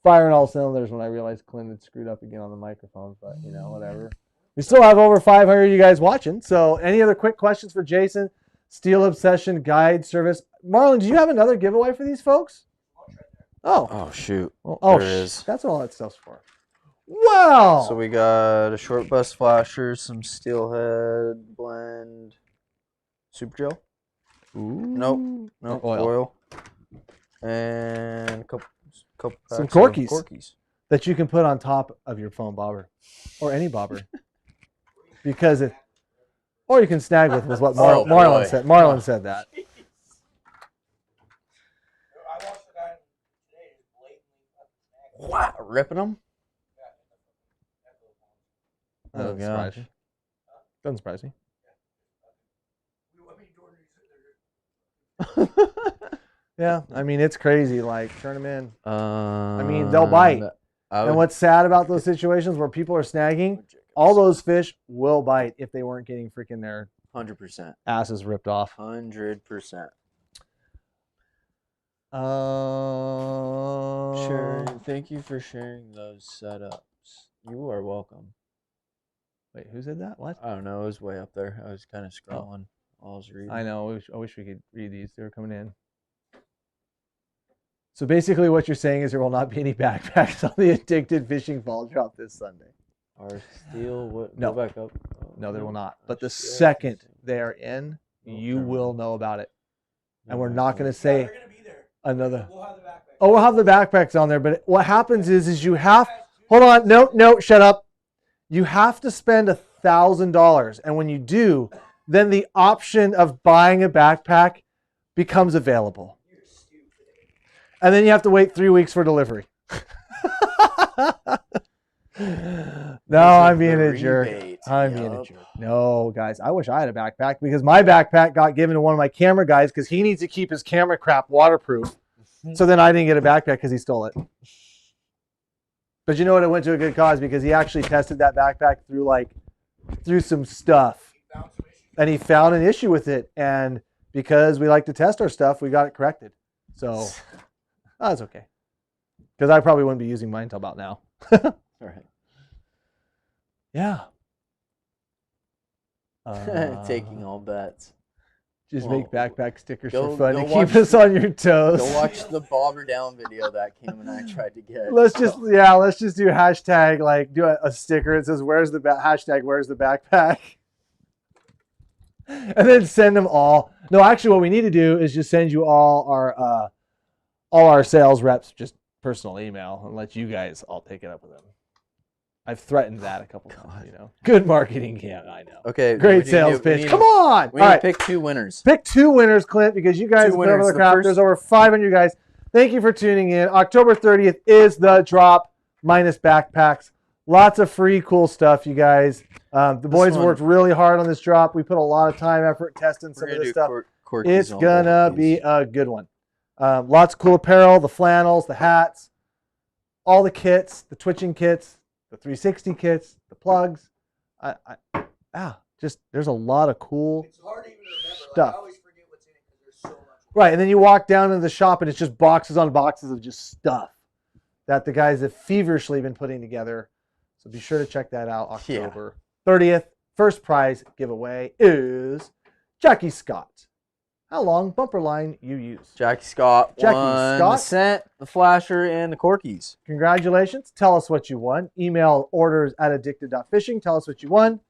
firing all cylinders when I realized Clint had screwed up again on the microphones, but whatever. We still have over 500 of you guys watching. So any other quick questions for Jason? Steel Obsession Guide Service. Marlon, do you have another giveaway for these folks? Oh. Oh shoot. Well, there is. That's all that stuff's for. Wow. So we got a short bus flasher, some steelhead blend, super gel. Ooh. Nope. Oil. Oil. And a couple Some packs of corkies. That you can put on top of your foam bobber or any bobber. Because or you can snag with what Oh, Marlon boy. said. Marlon said that. I watched the guy today just blatantly Wow, ripping them. That Oh, doesn't gosh. surprise me. Doesn't surprise me. Yeah, I mean it's crazy. Like turn them in. I mean they'll bite. And what's sad about those situations where people are snagging, all those fish will bite if they weren't getting freaking their 100%. asses ripped off. 100%. Thank you for sharing those setups. You are welcome. Wait, who said that? What? I don't know. It was way up there. I was kind of scrolling. I was reading. I know. I wish we could read these. They were coming in. So basically what you're saying is there will not be any backpacks on the Addicted Fishing Fall Drop this Sunday. Our steel. What? No. Go back up. No, there will not. But the Shit. second they are in, Oh, you never will mind. know about it. And we're Never not mind. going to say They're gonna be there. another. We'll have the backpack. Oh, we'll have the backpacks on there. But what happens is you have. Hold on. No, shut up. You have to spend $1,000. And when you do, then the option of buying a backpack becomes available. You're stupid. And then you have to wait 3 weeks for delivery. No, I'm being a jerk. Rebate. I'm being a Yup. jerk. No, guys, I wish I had a backpack because my backpack got given to one of my camera guys because he needs to keep his camera crap waterproof. So then I didn't get a backpack because he stole it. But you know what? It went to a good cause because he actually tested that backpack through some stuff. And he found an issue with it. And because we like to test our stuff, we got it corrected. So that's okay. Because I probably wouldn't be using mine until about now. All right. Yeah. Taking all bets. Just Well, make backpack stickers go- for fun go to watch keep us on your toes. Go watch the bobber down video that Kim and I tried to get. Let's just do hashtag, like do a sticker that says where's the hashtag where's the backpack, and then send them all. No, actually, what we need to do is just send you all our sales reps just personal email and let you guys all take it up with them. I've threatened that a couple times. You know, good marketing. Yeah, I know. Okay. Great sales pitch. Come on. We All need right. to pick 2 winners. Pick 2 winners, Clint, because you guys 2 put over winners. the The crap. first- There's over 500 guys. Thank you for tuning in. October 30th is the drop minus backpacks. Lots of free, cool stuff, you guys. The boys one- worked really hard on this drop. We put a lot of time, effort, testing We're some of gonna this do stuff. Corky's It's on gonna both be these. a good one. Lots of cool apparel, the flannels, the hats, all the kits, the twitching kits, the 360 kits, the plugs. Just there's a lot of cool It's hard to even remember. stuff. Like, I always forget what's in it because there's so much. Right, and then you walk down into the shop and it's just boxes on boxes of just stuff that the guys have feverishly been putting together. So be sure to check that out. October 30th. First prize giveaway is Jackie Scott. How long bumper line you use? Jackie Scott Jackie won Scott. the scent, the flasher, and the Corkies. Congratulations. Tell us what you won. Email orders@addicted.fishing. Tell us what you won.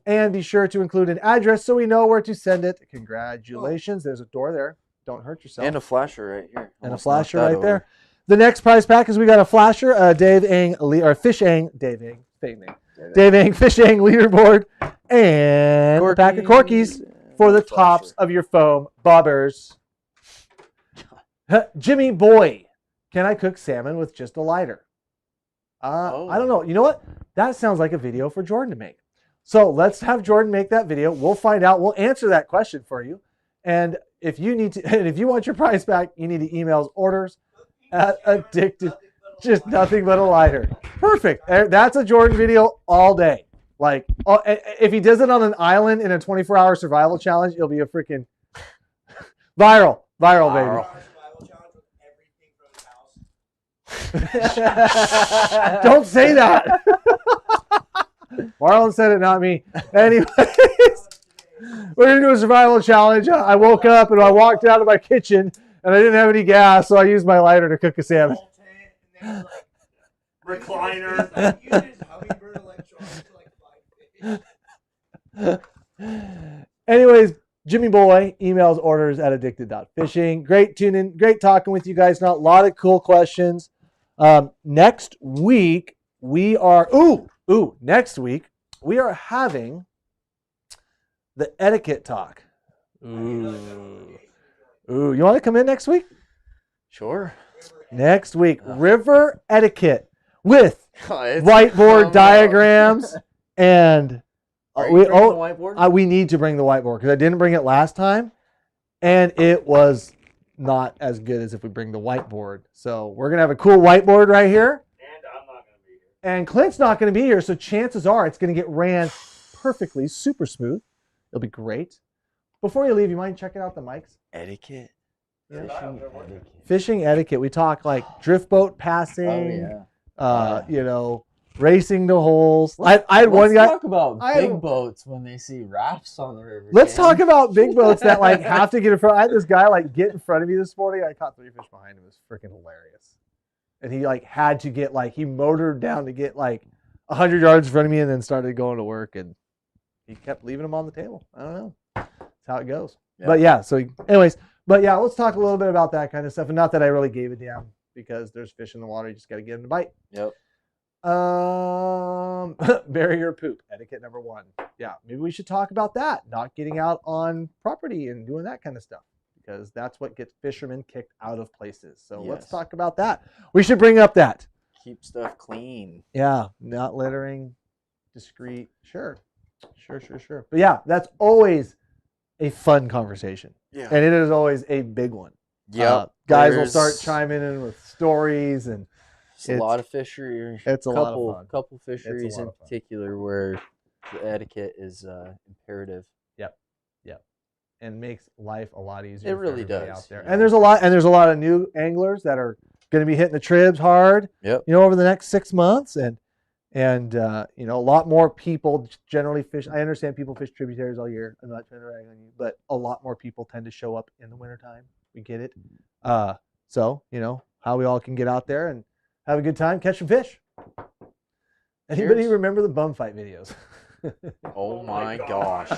And be sure to include an address so we know where to send it. Congratulations. There's a door there. Don't hurt yourself. And a flasher right here. And a Almost flasher knocked that right over. there. The next prize pack is we got a flasher, Dave Ang, or Fish Ang, Dave Ang, fake name. Dave Ang, Fish Ang leaderboard, and a pack of Corkies for the tops of your foam bobbers. Jimmy Boy, can I cook salmon with just a lighter? I don't know. You know what? That sounds like a video for Jordan to make. So let's have Jordan make that video. We'll find out. We'll answer that question for you. And if you need to, and if you want your prize back, you need to email orders@addicted. Just nothing but a lighter. Perfect. That's a Jordan video all day. Like, if he does it on an island in a 24-hour survival challenge, it'll be a freaking viral, baby. Survival challenge with everything from his house. Don't say that. Marlon said it, not me. Anyways, we're going to do a survival challenge. I woke up and I walked out of my kitchen and I didn't have any gas, so I used my lighter to cook a salmon. And then like, Recliner. like, use his hummingbird electronics to like fight fish. Anyways, Jimmy Boy emails orders@addicted.fishing. Great tuning, great talking with you guys. Not a lot of cool questions. Next week we are next week we are having the etiquette talk. You want to come in next week? Sure. Next week, river etiquette with It's whiteboard come diagrams and Are you bringing the whiteboard? we need to bring the whiteboard because I didn't bring it last time, and it was not as good as if we bring the whiteboard. So we're gonna have a cool whiteboard right here, And I'm not going to be here. and Clint's not gonna be here, so chances are it's gonna get ran perfectly, super smooth. It'll be great. Before you leave, you mind checking out the mics? Etiquette. Fishing etiquette. We talk like drift boat passing. Racing to holes. I had one guy. Talk about I had- big boats when they see rafts on the river. Let's Cam. talk about big boats that like have to get in front. I had this guy like get in front of me this morning. I caught 3 fish behind him. It was freaking hilarious. And he like had to get like he motored down to get like 100 yards in front of me and then started going to work, and he kept leaving them on the table. I don't know. That's how it goes. Yeah. But yeah, so anyways, let's talk a little bit about that kind of stuff. And not that I really gave a damn because there's fish in the water. You just got to get them to bite. Yep. Bury your poop, etiquette number 1. Yeah, maybe we should talk about that. Not getting out on property and doing that kind of stuff, because that's what gets fishermen kicked out of places. So let's Yes. talk about that. We should bring up that. Keep stuff clean. Yeah, not littering, discreet. Sure. But yeah, that's always a fun conversation, Yeah. and it is always a big one. Yep. Guys will There's- start chiming in with stories, and It's a lot of fishery. it's a lot of fun. Couple fisheries lot in of fun. particular where the etiquette is imperative. and makes life a lot easier. It for really everybody does, out there. yeah. And there's a lot of new anglers that are going to be hitting the tribs hard. Yep. Over the next 6 months, and And you know, a lot more people generally fish. I understand people fish tributaries all year. I'm not trying to rag on you, but a lot more people tend to show up in the wintertime. We get it. So you know how we all can get out there and have a good time, catch some fish. Anybody Cheers. remember the bum fight videos? Oh my gosh.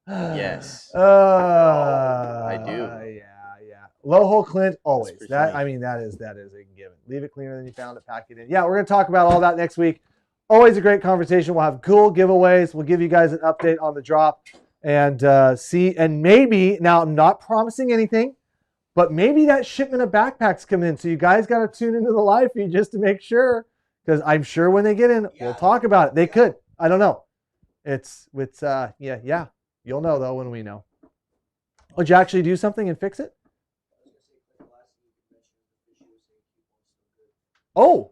Yes. I do. Yeah. Low hole Clint always. pretty That funny. I mean that is a given. Leave it cleaner than you found it. Pack it in. Yeah, we're gonna talk about all that next week. Always a great conversation. We'll have cool giveaways. We'll give you guys an update on the drop and see. And maybe now I'm not promising anything, but maybe that shipment of backpacks come in. So you guys got to tune into the live feed just to make sure, because I'm sure when they get in, we'll talk about it. They could. I don't know. It's yeah. You'll know though when we know. Would you actually do something and fix it? Oh,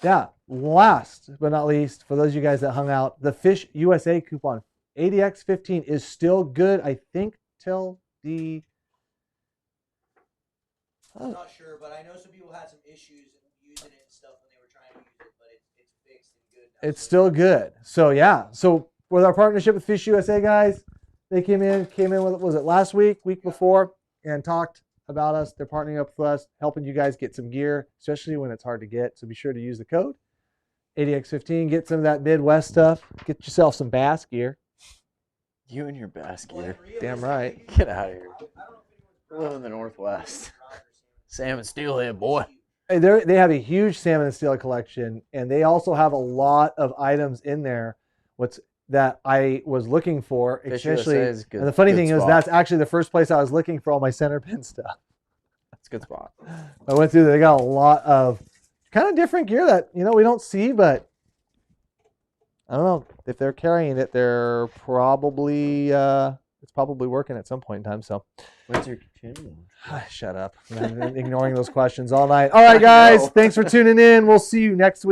yeah. Last but not least, for those of you guys that hung out, the Fish USA coupon, ADX15 is still good, I think, till the... I'm not sure, but I know some people had some issues using it and stuff when they were trying to use it, but it's fixed and good now. It's still good. So, yeah. So, with our partnership with Fish USA, guys, they came in with, was it last week before, and talked about us. They're partnering up with us, helping you guys get some gear, especially when it's hard to get. So be sure to use the code ADX15. Get some of that Midwest stuff. Get yourself some bass gear. You and your bass gear. Damn right. Get out of here. I live in the Northwest. Salmon steelhead, boy. Hey, they have a huge salmon and steel collection, and they also have a lot of items in there. That I was looking for, Fish especially. USA is good, And the funny good thing is, spot. that's actually the first place I was looking for all my center pin stuff. It's a good spot. I went through. They got a lot of kind of different gear that we don't see, but I don't know if they're carrying it. They're probably it's probably working at some point in time. So What's your chin? shut up. I'm ignoring those questions all night. All right, guys. Thanks for tuning in. We'll see you next week.